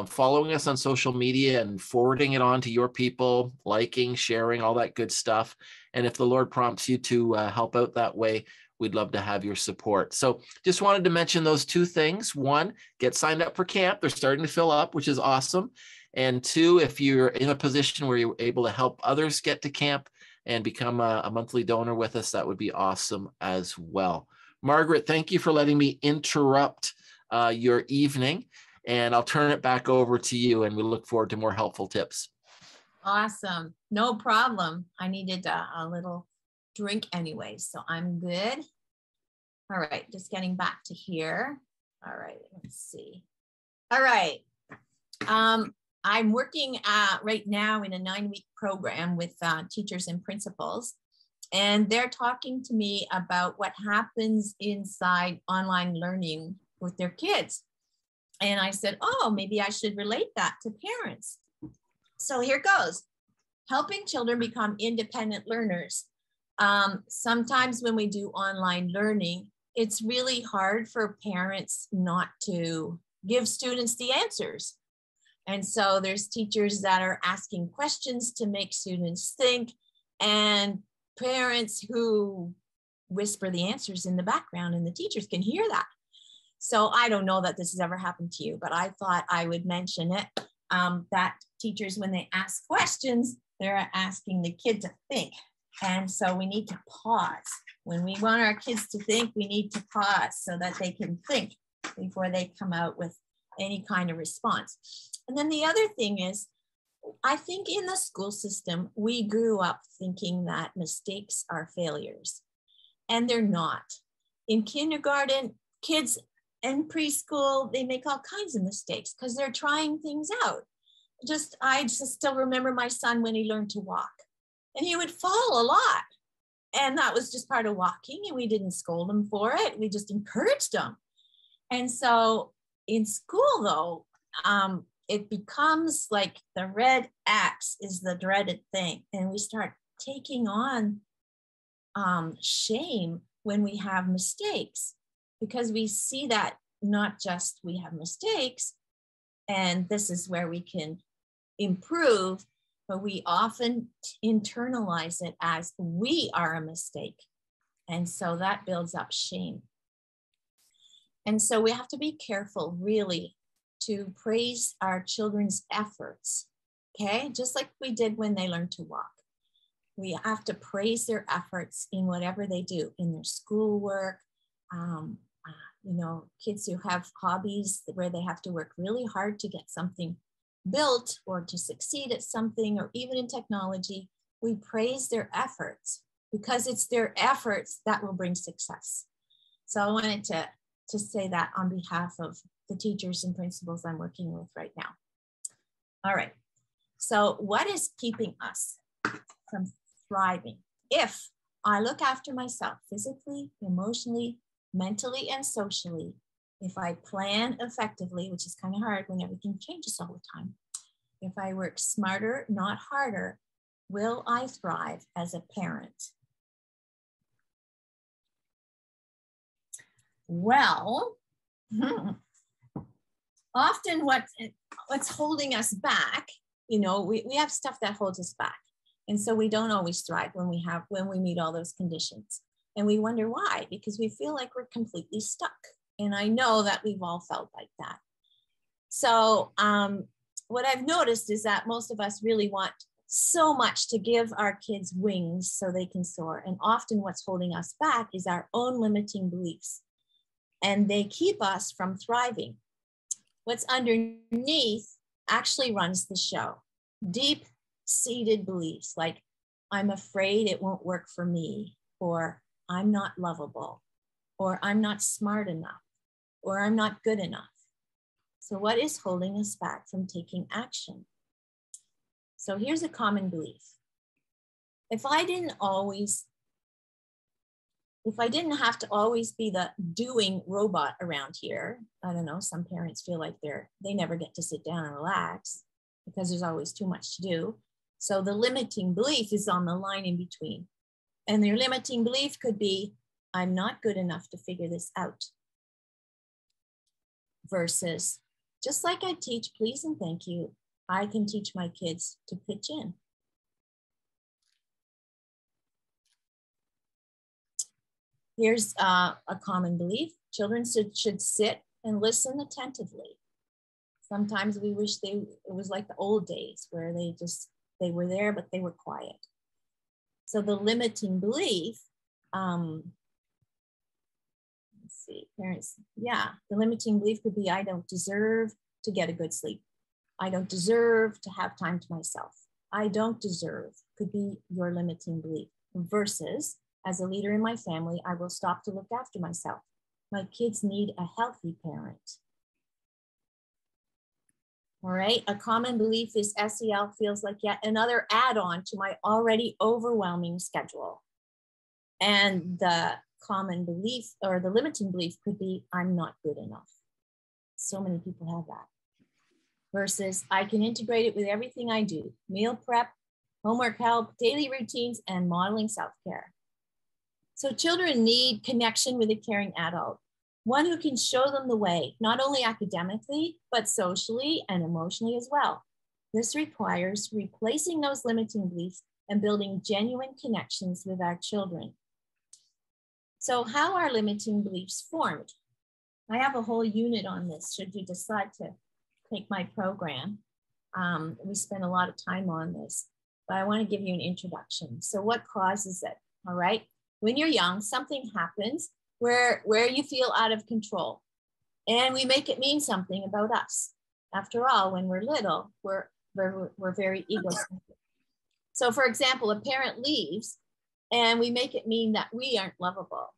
following us on social media and forwarding it on to your people, liking, sharing, all that good stuff. And if the Lord prompts you to help out that way, we'd love to have your support. So just wanted to mention those two things. One, get signed up for camp. They're starting to fill up, which is awesome. And two, if you're in a position where you're able to help others get to camp and become a monthly donor with us, that would be awesome as well. Margaret, thank you for letting me interrupt your evening, and I'll turn it back over to you, and we look forward to more helpful tips. Awesome. No problem. I needed a little drink anyway, so I'm good. All right, just getting back to here. All right, let's see. All right. I'm working right now in a 9-week program with teachers and principals, and they're talking to me about what happens inside online learning with their kids. And I said, oh, maybe I should relate that to parents. So here goes. Helping children become independent learners. Sometimes when we do online learning, it's really hard for parents not to give students the answers. And so there's teachers that are asking questions to make students think, and parents who whisper the answers in the background, and the teachers can hear that. So I don't know that this has ever happened to you, but I thought I would mention it, that teachers, when they ask questions, they're asking the kid to think. And so we need to pause. When we want our kids to think, we need to pause so that they can think before they come out with any kind of response. And then the other thing is, I think in the school system, we grew up thinking that mistakes are failures, and they're not. In kindergarten, kids and preschool, they make all kinds of mistakes because they're trying things out. I just still remember my son when he learned to walk, and he would fall a lot. And that was just part of walking, and we didn't scold him for it. We just encouraged him. And so in school, though, it becomes like the red X is the dreaded thing. And we start taking on shame when we have mistakes, because we see that not just we have mistakes, and this is where we can improve, but we often internalize it as we are a mistake. And so that builds up shame. And so we have to be careful, really, to praise our children's efforts, okay? Just like we did when they learned to walk. We have to praise their efforts in whatever they do, in their schoolwork, kids who have hobbies where they have to work really hard to get something built or to succeed at something, or even in technology, we praise their efforts because it's their efforts that will bring success. So I wanted to say that on behalf of the teachers and principals I'm working with right now. All right, so what is keeping us from thriving? If I look after myself physically, emotionally, mentally, and socially, if I plan effectively, which is kind of hard when everything changes all the time, if I work smarter, not harder, will I thrive as a parent? Well, often what's holding us back, you know, we have stuff that holds us back. And so we don't always thrive when we meet all those conditions. And we wonder why, because we feel like we're completely stuck. And I know that we've all felt like that. So what I've noticed is that most of us really want so much to give our kids wings so they can soar. And often what's holding us back is our own limiting beliefs. And they keep us from thriving. What's underneath actually runs the show. Deep-seated beliefs like, I'm afraid it won't work for me, or I'm not lovable, or I'm not smart enough, or I'm not good enough. So what is holding us back from taking action? So here's a common belief. If I didn't have to always be the doing robot around here, I don't know, some parents feel like they never get to sit down and relax because there's always too much to do. So the limiting belief is on the line in between. And their limiting belief could be, I'm not good enough to figure this out. Versus, just like I teach please and thank you, I can teach my kids to pitch in. Here's a common belief. Children should sit and listen attentively. Sometimes we wish it was like the old days where they were there, but they were quiet. So the limiting belief, let's see, parents, yeah, the limiting belief could be, I don't deserve to get a good sleep. I don't deserve to have time to myself. I don't deserve could be your limiting belief. Versus, as a leader in my family, I will stop to look after myself. My kids need a healthy parent. All right, a common belief is SEL feels like yet another add-on to my already overwhelming schedule. And the common belief or the limiting belief could be, I'm not good enough. So many people have that. Versus, I can integrate it with everything I do, meal prep, homework help, daily routines, and modeling self-care. So children need connection with a caring adult, one who can show them the way, not only academically, but socially and emotionally as well. This requires replacing those limiting beliefs and building genuine connections with our children. So how are limiting beliefs formed? I have a whole unit on this, should you decide to take my program. We spend a lot of time on this, but I want to give you an introduction. So what causes it? All right. When you're young, something happens where you feel out of control, and we make it mean something about us. After all, when we're little, we're very egocentric. So for example, a parent leaves and we make it mean that we aren't lovable.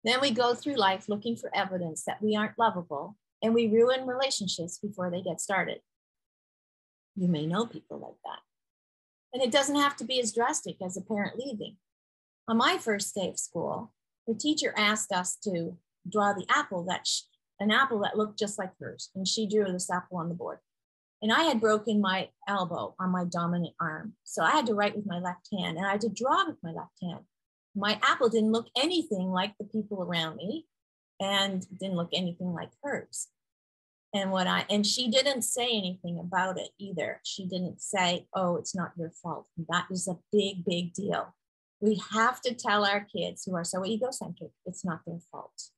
Then we go through life looking for evidence that we aren't lovable, and we ruin relationships before they get started. You may know people like that. And it doesn't have to be as drastic as a parent leaving. On my first day of school, the teacher asked us to draw the apple an apple that looked just like hers. And she drew this apple on the board. And I had broken my elbow on my dominant arm. So I had to write with my left hand, and I had to draw with my left hand. My apple didn't look anything like the people around me, and didn't look anything like hers. And she didn't say anything about it either. She didn't say, oh, it's not your fault. And that is a big, big deal. We have to tell our kids who are so egocentric, it's not their fault.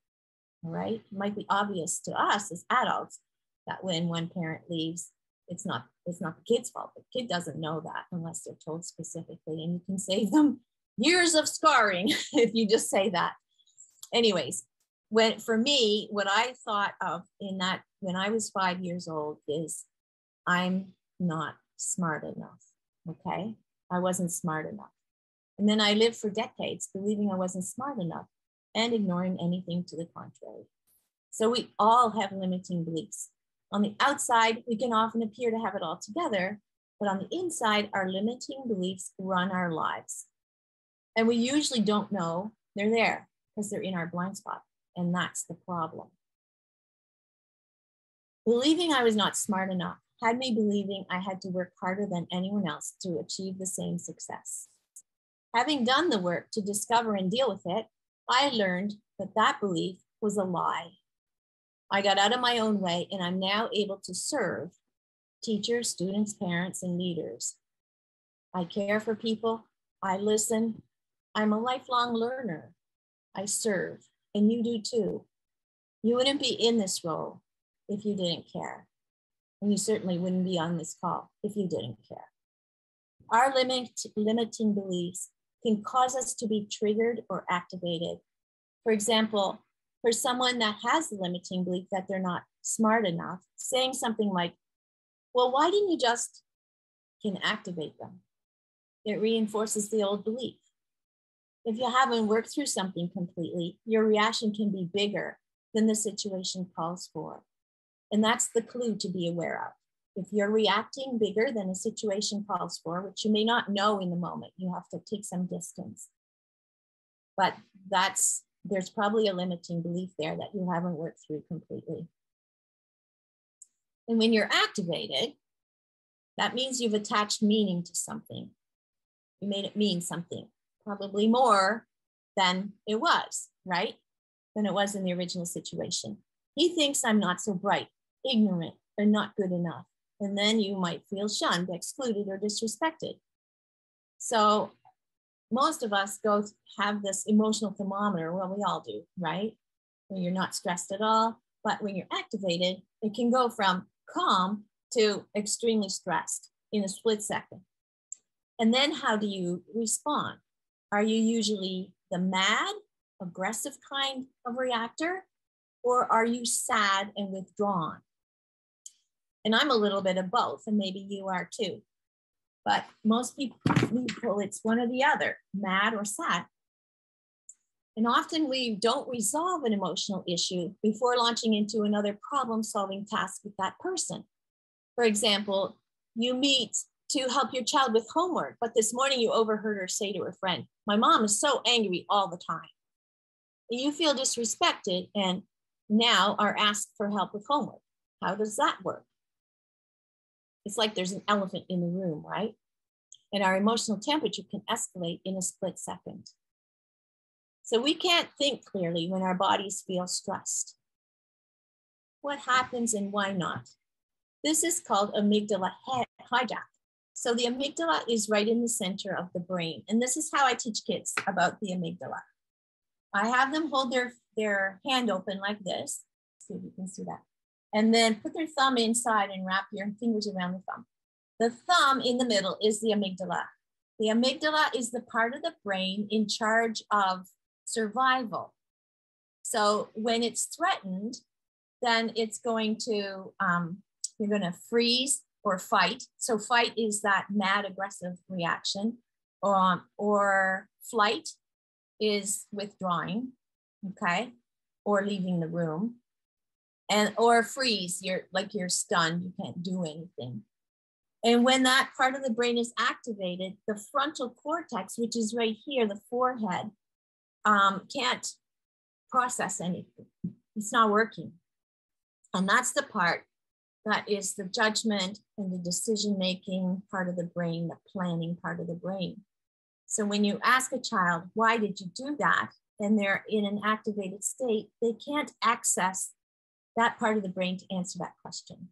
All right. It might be obvious to us as adults that when one parent leaves, it's not the kid's fault. The kid doesn't know that unless they're told specifically, and you can save them years of scarring if you just say that. Anyways, for me, what I thought of when I was 5 years old is, I'm not smart enough. Okay. I wasn't smart enough. And then I lived for decades believing I wasn't smart enough and ignoring anything to the contrary. So we all have limiting beliefs. On the outside, we can often appear to have it all together, but on the inside, our limiting beliefs run our lives. And we usually don't know they're there because they're in our blind spot. And that's the problem. Believing I was not smart enough had me believing I had to work harder than anyone else to achieve the same success. Having done the work to discover and deal with it, I learned that belief was a lie. I got out of my own way, and I'm now able to serve teachers, students, parents, and leaders. I care for people. I listen. I'm a lifelong learner. I serve, and you do too. You wouldn't be in this role if you didn't care. And you certainly wouldn't be on this call if you didn't care. Our limiting beliefs can cause us to be triggered or activated. For example, for someone that has the limiting belief that they're not smart enough, saying something like, well, why didn't you just, can activate them. It reinforces the old belief. If you haven't worked through something completely, your reaction can be bigger than the situation calls for. And that's the clue to be aware of. If you're reacting bigger than a situation calls for, which you may not know in the moment, you have to take some distance. But there's probably a limiting belief there that you haven't worked through completely. And when you're activated, that means you've attached meaning to something. You made it mean something, probably more than it was, right? Than it was in the original situation. He thinks I'm not so bright, ignorant, or not good enough. And then you might feel shunned, excluded, or disrespected. So most of us have this emotional thermometer. Well, we all do, right? When you're not stressed at all, but when you're activated, it can go from calm to extremely stressed in a split second. And then how do you respond? Are you usually the mad, aggressive kind of reactor, or are you sad and withdrawn? And I'm a little bit of both, and maybe you are too. But most people, it's one or the other, mad or sad. And often we don't resolve an emotional issue before launching into another problem-solving task with that person. For example, you meet to help your child with homework, but this morning you overheard her say to her friend, "My mom is so angry all the time." And you feel disrespected and now are asked for help with homework. How does that work? It's like there's an elephant in the room, right? And our emotional temperature can escalate in a split second. So we can't think clearly when our bodies feel stressed. What happens and why not? This is called amygdala hijack. So the amygdala is right in the center of the brain. And this is how I teach kids about the amygdala. I have them hold their hand open like this. See if you can see that. And then put their thumb inside and wrap your fingers around the thumb. The thumb in the middle is the amygdala. The amygdala is the part of the brain in charge of survival. So when it's threatened, then it's going to, you're going to freeze or fight. So fight is that mad, aggressive reaction, or flight is withdrawing, okay, or leaving the room, or freeze, you're stunned, you can't do anything. And when that part of the brain is activated, the frontal cortex, which is right here, the forehead, can't process anything. It's not working. And that's the part that is the judgment and the decision-making part of the brain, the planning part of the brain. So when you ask a child, why did you do that? And they're in an activated state, they can't access that part of the brain to answer that question.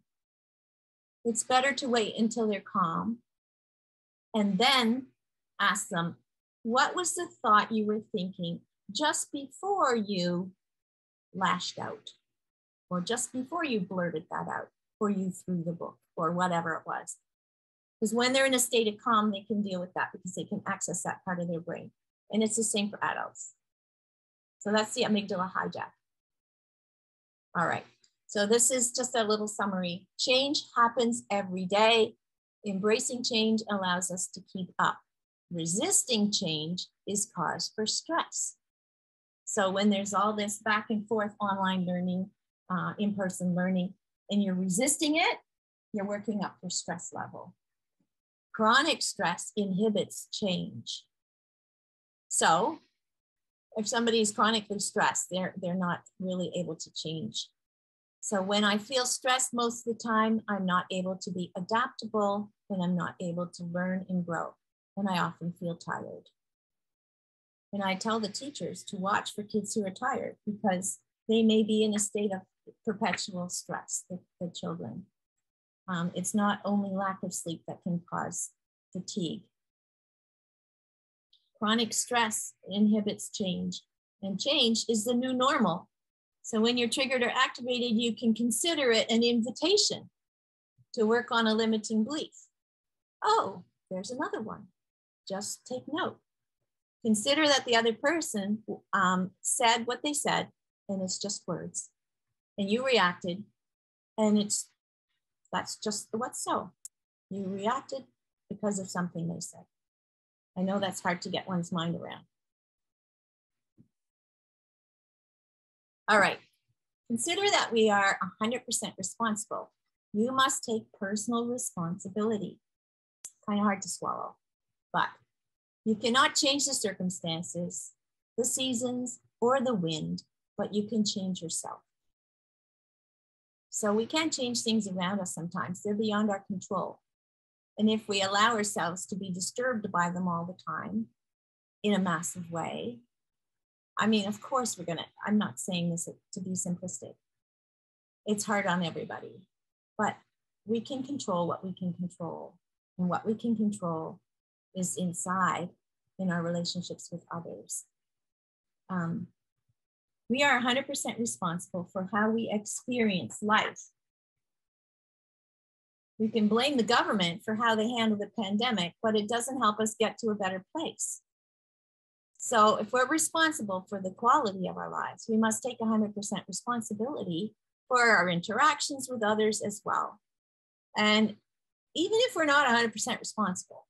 It's better to wait until they're calm and then ask them, what was the thought you were thinking just before you lashed out, or just before you blurted that out, or you threw the book, or whatever it was? Because when they're in a state of calm, they can deal with that because they can access that part of their brain. And it's the same for adults. So that's the amygdala hijack. All right. So this is just a little summary. Change happens every day. Embracing change allows us to keep up. Resisting change is cause for stress. So when there's all this back and forth online learning, in-person learning, and you're resisting it, you're working up your stress level. Chronic stress inhibits change. So if somebody is chronically stressed, they're not really able to change. So when I feel stressed most of the time, I'm not able to be adaptable and I'm not able to learn and grow. And I often feel tired. And I tell the teachers to watch for kids who are tired because they may be in a state of perpetual stress, the children. It's not only lack of sleep that can cause fatigue. Chronic stress inhibits change, and change is the new normal. So when you're triggered or activated, you can consider it an invitation to work on a limiting belief. Oh, there's another one. Just take note. Consider that the other person said what they said, and it's just words. And you reacted, and that's just what's so. You reacted because of something they said. I know that's hard to get one's mind around. All right, consider that we are 100% responsible. You must take personal responsibility. Kind of hard to swallow, but you cannot change the circumstances, the seasons, or the wind, but you can change yourself. So we can't change things around us sometimes. They're beyond our control. And if we allow ourselves to be disturbed by them all the time in a massive way, I mean, of course I'm not saying this to be simplistic. It's hard on everybody, but we can control what we can control. And what we can control is inside in our relationships with others. We are 100% responsible for how we experience life. We can blame the government for how they handle the pandemic, but it doesn't help us get to a better place. So if we're responsible for the quality of our lives, we must take 100% responsibility for our interactions with others as well. And even if we're not 100% responsible,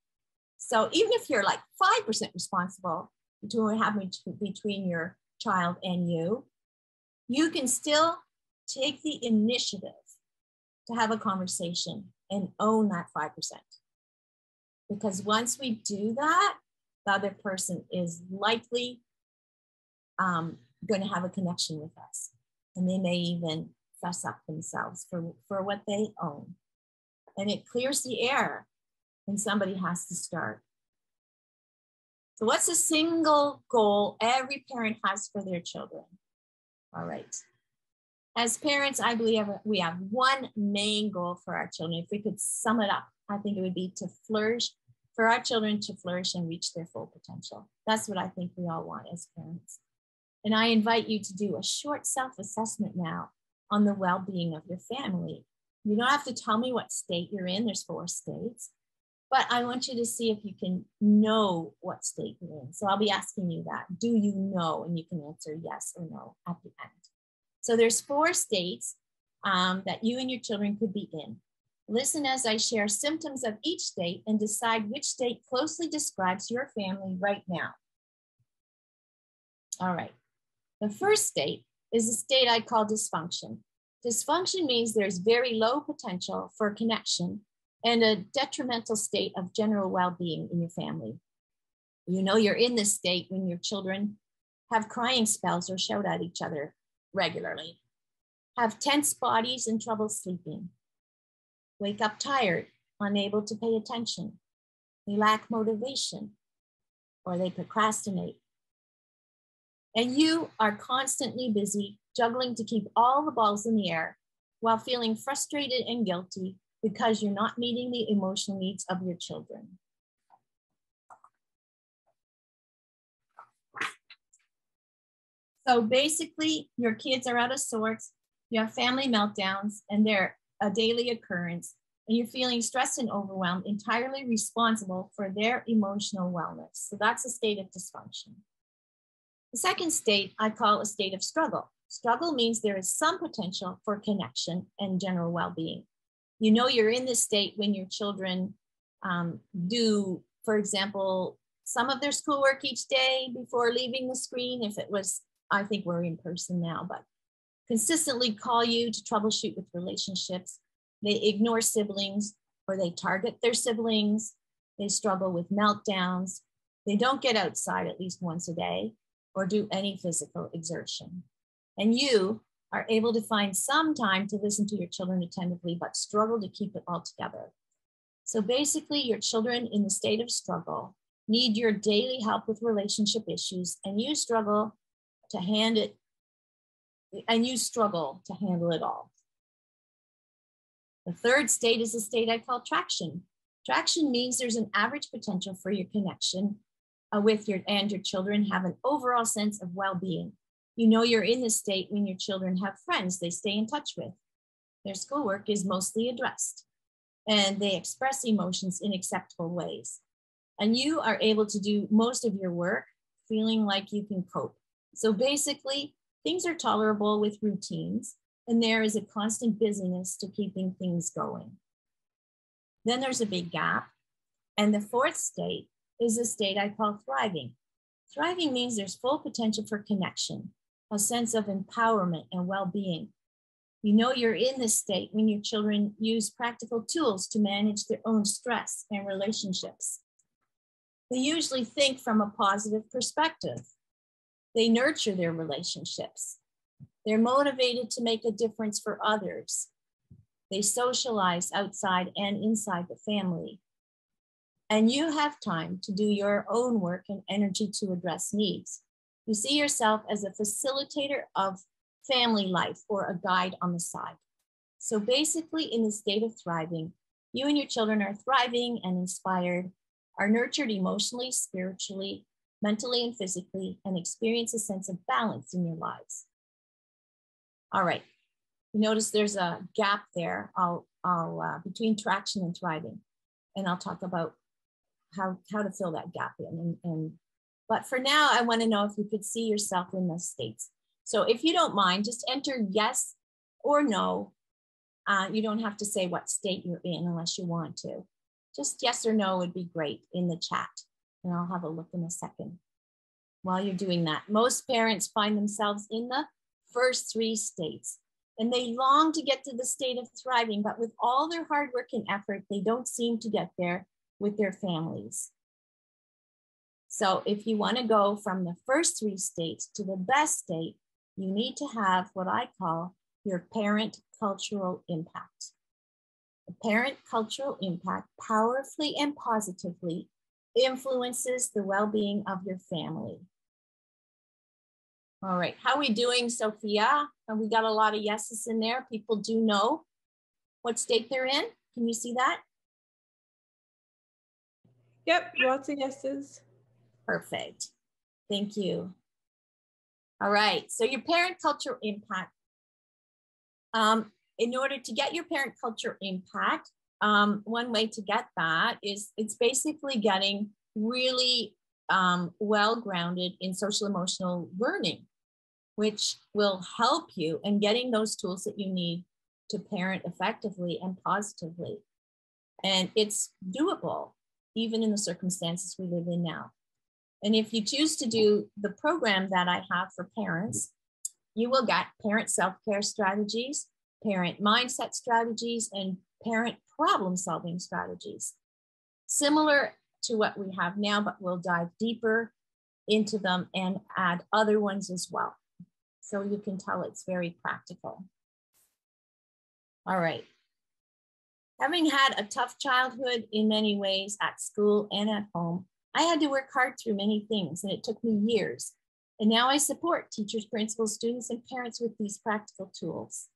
so even if you're like 5% responsible between your child and you can still take the initiative to have a conversation and own that 5%. Because once we do that, the other person is likely going to have a connection with us. And they may even fess up themselves for what they own. And it clears the air when somebody has to start. So what's a single goal every parent has for their children? All right. As parents, I believe we have one main goal for our children. If we could sum it up, I think it would be to flourish, for our children to flourish and reach their full potential. That's what I think we all want as parents. And I invite you to do a short self-assessment now on the well-being of your family. You don't have to tell me what state you're in. There's 4 states. But I want you to see if you can know what state you're in. So I'll be asking you that. Do you know? And you can answer yes or no at the end. So there's 4 states that you and your children could be in. Listen as I share symptoms of each state and decide which state closely describes your family right now. All right. The first state is a state I call dysfunction. Dysfunction means there's very low potential for connection and a detrimental state of general well-being in your family. You know you're in this state when your children have crying spells or shout at each other regularly, have tense bodies and trouble sleeping, wake up tired, unable to pay attention, they lack motivation, or they procrastinate. And you are constantly busy juggling to keep all the balls in the air while feeling frustrated and guilty because you're not meeting the emotional needs of your children. So basically, your kids are out of sorts, you have family meltdowns, and they're a daily occurrence, and you're feeling stressed and overwhelmed, entirely responsible for their emotional wellness. So that's a state of dysfunction. The second state I call a state of struggle. Struggle means there is some potential for connection and general well-being. You know you're in this state when your children do, for example, some of their schoolwork each day before leaving the screen. If it was, I think we're in person now, but consistently call you to troubleshoot with relationships. They ignore siblings or they target their siblings. They struggle with meltdowns. They don't get outside at least once a day or do any physical exertion. And you are able to find some time to listen to your children attentively, but struggle to keep it all together. So basically, your children in the state of struggle need your daily help with relationship issues, and you struggle to hand it and you struggle to handle it all. The third state is a state I call traction. Traction means there's an average potential for your connection with your children have an overall sense of well-being. You know you're in this state when your children have friends they stay in touch with. Their schoolwork is mostly addressed, and they express emotions in acceptable ways. And you are able to do most of your work feeling like you can cope. So basically, things are tolerable with routines, and there is a constant busyness to keeping things going. Then there's a big gap. And the fourth state is a state I call thriving. Thriving means there's full potential for connection, a sense of empowerment and well-being. You know you're in this state when your children use practical tools to manage their own stress and relationships. They usually think from a positive perspective. They nurture their relationships. They're motivated to make a difference for others. They socialize outside and inside the family. And you have time to do your own work and energy to address needs. You see yourself as a facilitator of family life or a guide on the side. So basically, in the state of thriving, you and your children are thriving and inspired, are nurtured emotionally, spiritually, mentally, and physically, and experience a sense of balance in your lives. All right. You notice there's a gap there between traction and thriving, and I'll talk about how to fill that gap in. But for now, I want to know if you could see yourself in those states. So if you don't mind, just enter yes or no. You don't have to say what state you're in unless you want to. Just yes or no would be great in the chat. And I'll have a look in a second. While you're doing that, most parents find themselves in the first three states, and they long to get to the state of thriving, but with all their hard work and effort, they don't seem to get there with their families. So if you want to go from the first three states to the best state, you need to have what I call your parent cultural impact. The parent cultural impact powerfully and positively influences the well-being of your family. All right, how are we doing, Sophia? Have we got a lot of yeses in there? People do know what state they're in. Can you see that? Yep, lots of yeses. Perfect. Thank you. All right, so your parent cultural impact. In order to get your parent cultural impact, one way to get that is it's basically getting really well-grounded in social emotional learning, which will help you in getting those tools that you need to parent effectively and positively. And it's doable, even in the circumstances we live in now. And if you choose to do the program that I have for parents, you will get parent self-care strategies, parent mindset strategies, and parent problem-solving strategies. Similar to what we have now, but we'll dive deeper into them and add other ones as well. So you can tell it's very practical. All right. Having had a tough childhood in many ways at school and at home, I had to work hard through many things, and it took me years. And now I support teachers, principals, students, and parents with these practical tools.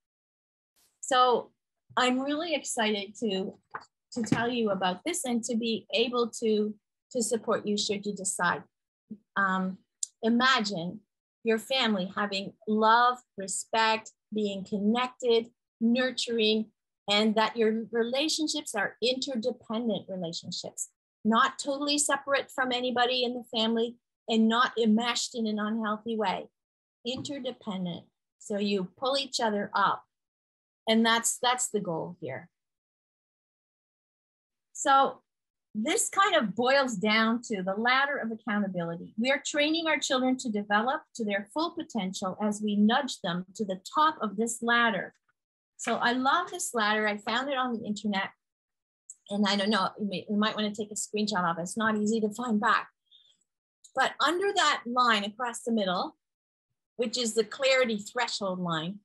So I'm really excited to tell you about this and to be able to support you should you decide. Imagine your family having love, respect, being connected, nurturing, and that your relationships are interdependent relationships, not totally separate from anybody in the family and not enmeshed in an unhealthy way, interdependent. So you pull each other up, and that's the goal here. So this kind of boils down to the ladder of accountability. We are training our children to develop to their full potential as we nudge them to the top of this ladder. So I love this ladder. I found it on the internet, and I don't know, you might want to take a screenshot of it. It's not easy to find back. But under that line across the middle, which is the clarity threshold line,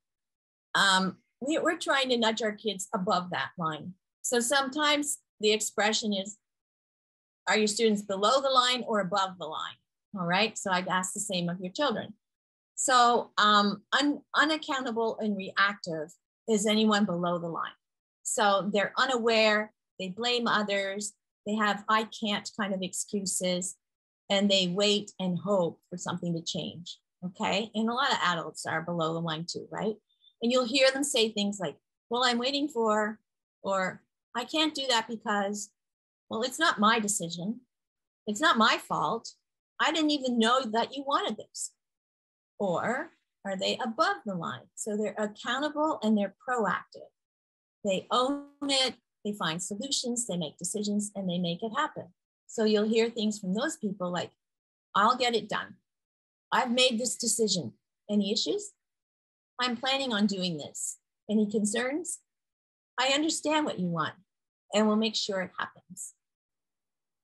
we're trying to nudge our kids above that line. So sometimes the expression is, are your students below the line or above the line? All right, so I'd ask the same of your children. So unaccountable and reactive is anyone below the line. So they're unaware, they blame others, they have I can't kind of excuses, and they wait and hope for something to change, okay? And a lot of adults are below the line too, right? And you'll hear them say things like, well, I'm waiting for, or I can't do that because, well, it's not my decision. It's not my fault. I didn't even know that you wanted this. Or are they above the line? So they're accountable and they're proactive. They own it, they find solutions, they make decisions, and they make it happen. So you'll hear things from those people like, I'll get it done. I've made this decision. Any issues? I'm planning on doing this. Any concerns? I understand what you want and we'll make sure it happens.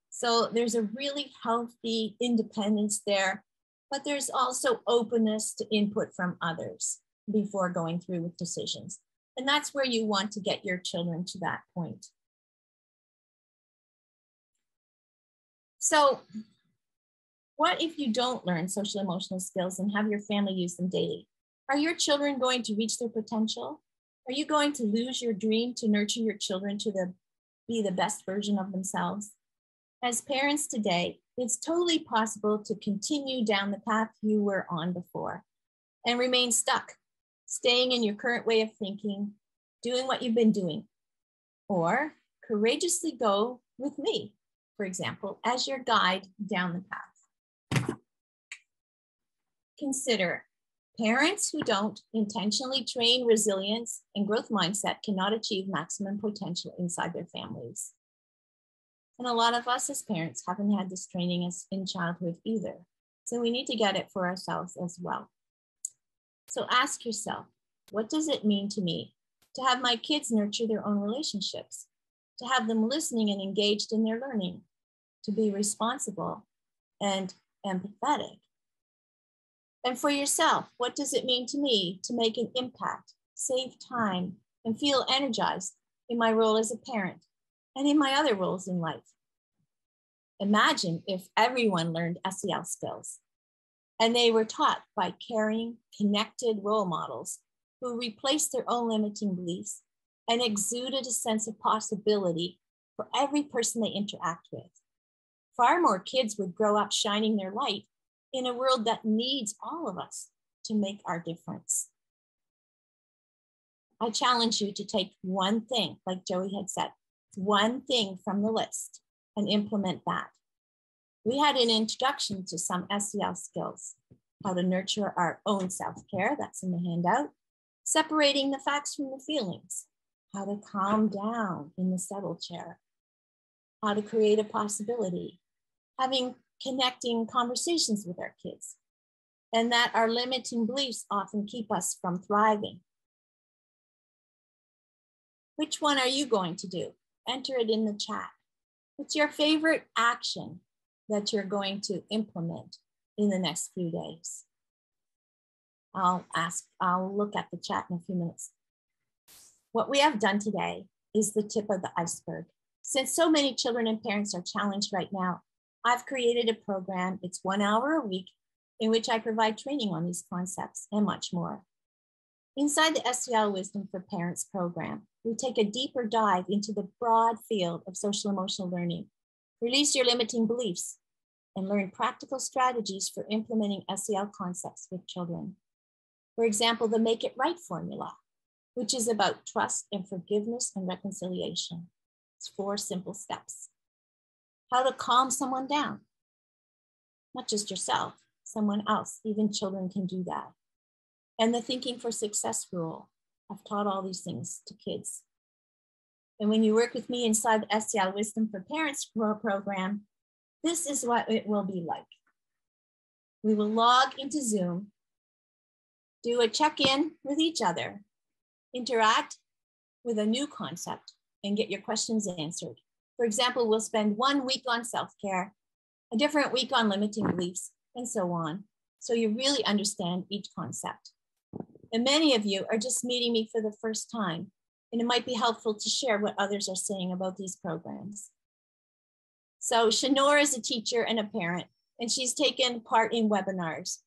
So there's a really healthy independence there, but there's also openness to input from others before going through with decisions. And that's where you want to get your children to that point. So what if you don't learn social emotional skills and have your family use them daily? Are your children going to reach their potential? Are you going to lose your dream to nurture your children to be the best version of themselves? As parents today, it's totally possible to continue down the path you were on before and remain stuck, staying in your current way of thinking, doing what you've been doing, or courageously go with me, for example, as your guide down the path. Consider parents who don't intentionally train resilience and growth mindset cannot achieve maximum potential inside their families. And a lot of us as parents haven't had this training in childhood either. So we need to get it for ourselves as well. So ask yourself, what does it mean to me to have my kids nurture their own relationships, to have them listening and engaged in their learning, to be responsible and empathetic? And for yourself, what does it mean to me to make an impact, save time, and feel energized in my role as a parent and in my other roles in life? Imagine if everyone learned SEL skills and they were taught by caring, connected role models who replaced their own limiting beliefs and exuded a sense of possibility for every person they interact with. Far more kids would grow up shining their light in a world that needs all of us to make our difference. I challenge you to take one thing, like Joey had said, one thing from the list and implement that. We had an introduction to some SEL skills, how to nurture our own self-care, that's in the handout, separating the facts from the feelings, how to calm down in the settle chair, how to create a possibility, having connecting conversations with our kids, and that our limiting beliefs often keep us from thriving. Which one are you going to do? Enter it in the chat. What's your favorite action that you're going to implement in the next few days? I'll look at the chat in a few minutes. What we have done today is the tip of the iceberg. Since so many children and parents are challenged right now, I've created a program, it's 1 hour a week, in which I provide training on these concepts and much more. Inside the SEL Wisdom for Parents program, we take a deeper dive into the broad field of social emotional learning, release your limiting beliefs, and learn practical strategies for implementing SEL concepts with children. For example, the Make It Right formula, which is about trust and forgiveness and reconciliation. It's 4 simple steps. How to calm someone down, not just yourself, someone else, even children can do that. And the Thinking for Success rule. I've taught all these things to kids. And when you work with me inside the SEL Wisdom for Parents program, this is what it will be like. We will log into Zoom, do a check-in with each other, interact with a new concept, and get your questions answered. For example, we'll spend 1 week on self-care, a different week on limiting beliefs, and so on. So you really understand each concept. And many of you are just meeting me for the first time, and it might be helpful to share what others are saying about these programs. So Shanora is a teacher and a parent, and she's taken part in webinars.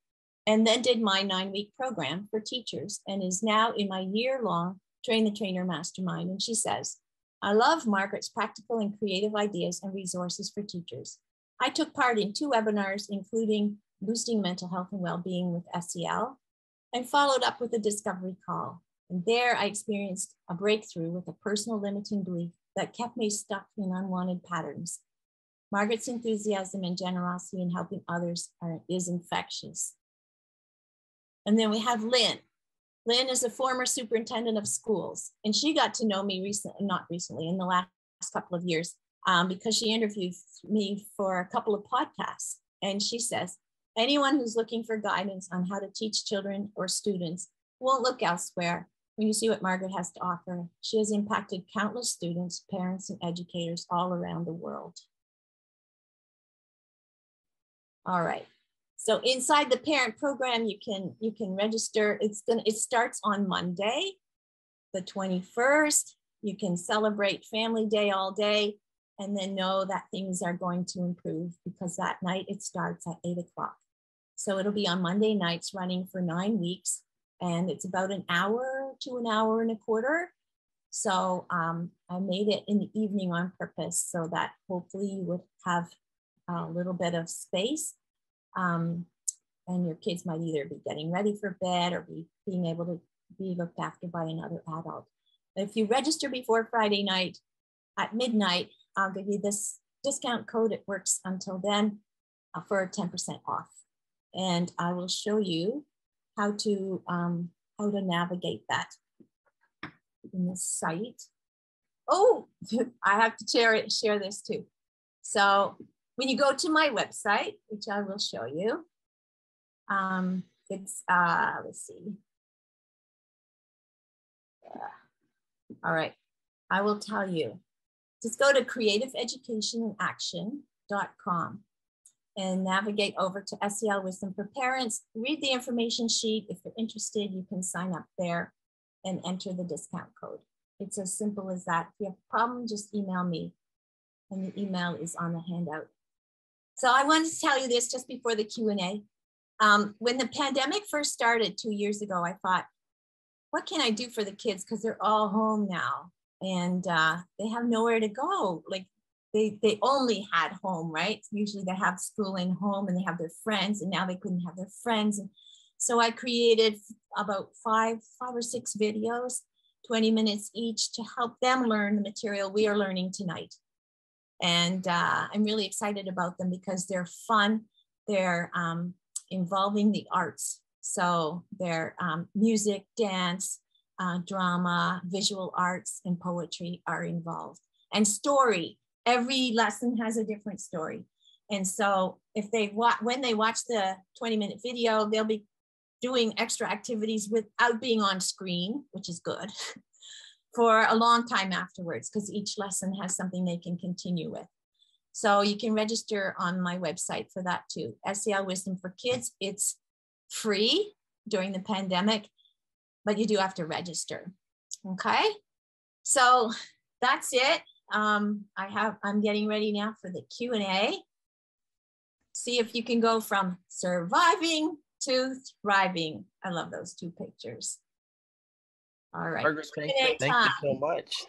and then did my 9-week program for teachers and is now in my year-long Train the Trainer Mastermind. And she says, I love Margaret's practical and creative ideas and resources for teachers. I took part in 2 webinars, including boosting mental health and well-being with SEL, and followed up with a discovery call. And there I experienced a breakthrough with a personal limiting belief that kept me stuck in unwanted patterns. Margaret's enthusiasm and generosity in helping others is infectious. And then we have Lynn. Lynn is a former superintendent of schools, and she got to know me in the last couple of years, because she interviewed me for a couple of podcasts. And she says, anyone who's looking for guidance on how to teach children or students won't look elsewhere when you see what Margaret has to offer. She has impacted countless students, parents, and educators all around the world. All right. So inside the parent program, you can register. It starts on Monday, the 21st. You can celebrate Family Day all day, and then know that things are going to improve, because that night it starts at 8 o'clock. So it'll be on Monday nights, running for 9 weeks, and it's about an hour to an hour and a quarter. So I made it in the evening on purpose so that hopefully you would have a little bit of space. And your kids might either be getting ready for bed or being able to be looked after by another adult. If you register before Friday night at midnight, I'll give you this discount code. It works until then for 10% off. And I will show you how to navigate that in the site. Oh, I have to share this too. So when you go to my website, which I will show you, it's, let's see. All right, I will tell you. Just go to creativeeducationinaction.com and navigate over to SEL Wisdom for Parents. Read the information sheet. If you're interested, you can sign up there and enter the discount code. It's as simple as that. If you have a problem, just email me, and the email is on the handout. So I wanted to tell you this just before the Q&A. When the pandemic first started 2 years ago, I thought, what can I do for the kids? Because they're all home now, and they have nowhere to go. Like they only had home, right? Usually they have school and home, and they have their friends, and now they couldn't have their friends. And so I created about five or six videos, 20 minutes each, to help them learn the material we are learning tonight. And I'm really excited about them because they're fun. They're involving the arts. So they're music, dance, drama, visual arts, and poetry are involved. And story. Every lesson has a different story. And so if when they watch the 20-minute video, they'll be doing extra activities without being on screen, which is good, for a long time afterwards, because each lesson has something they can continue with. So you can register on my website for that too. SEL Wisdom for Kids. It's free during the pandemic, but you do have to register. Okay, so that's it. I'm getting ready now for the Q&A. See if you can go from surviving to thriving. I love those two pictures. All right. Margaret, thank you so much.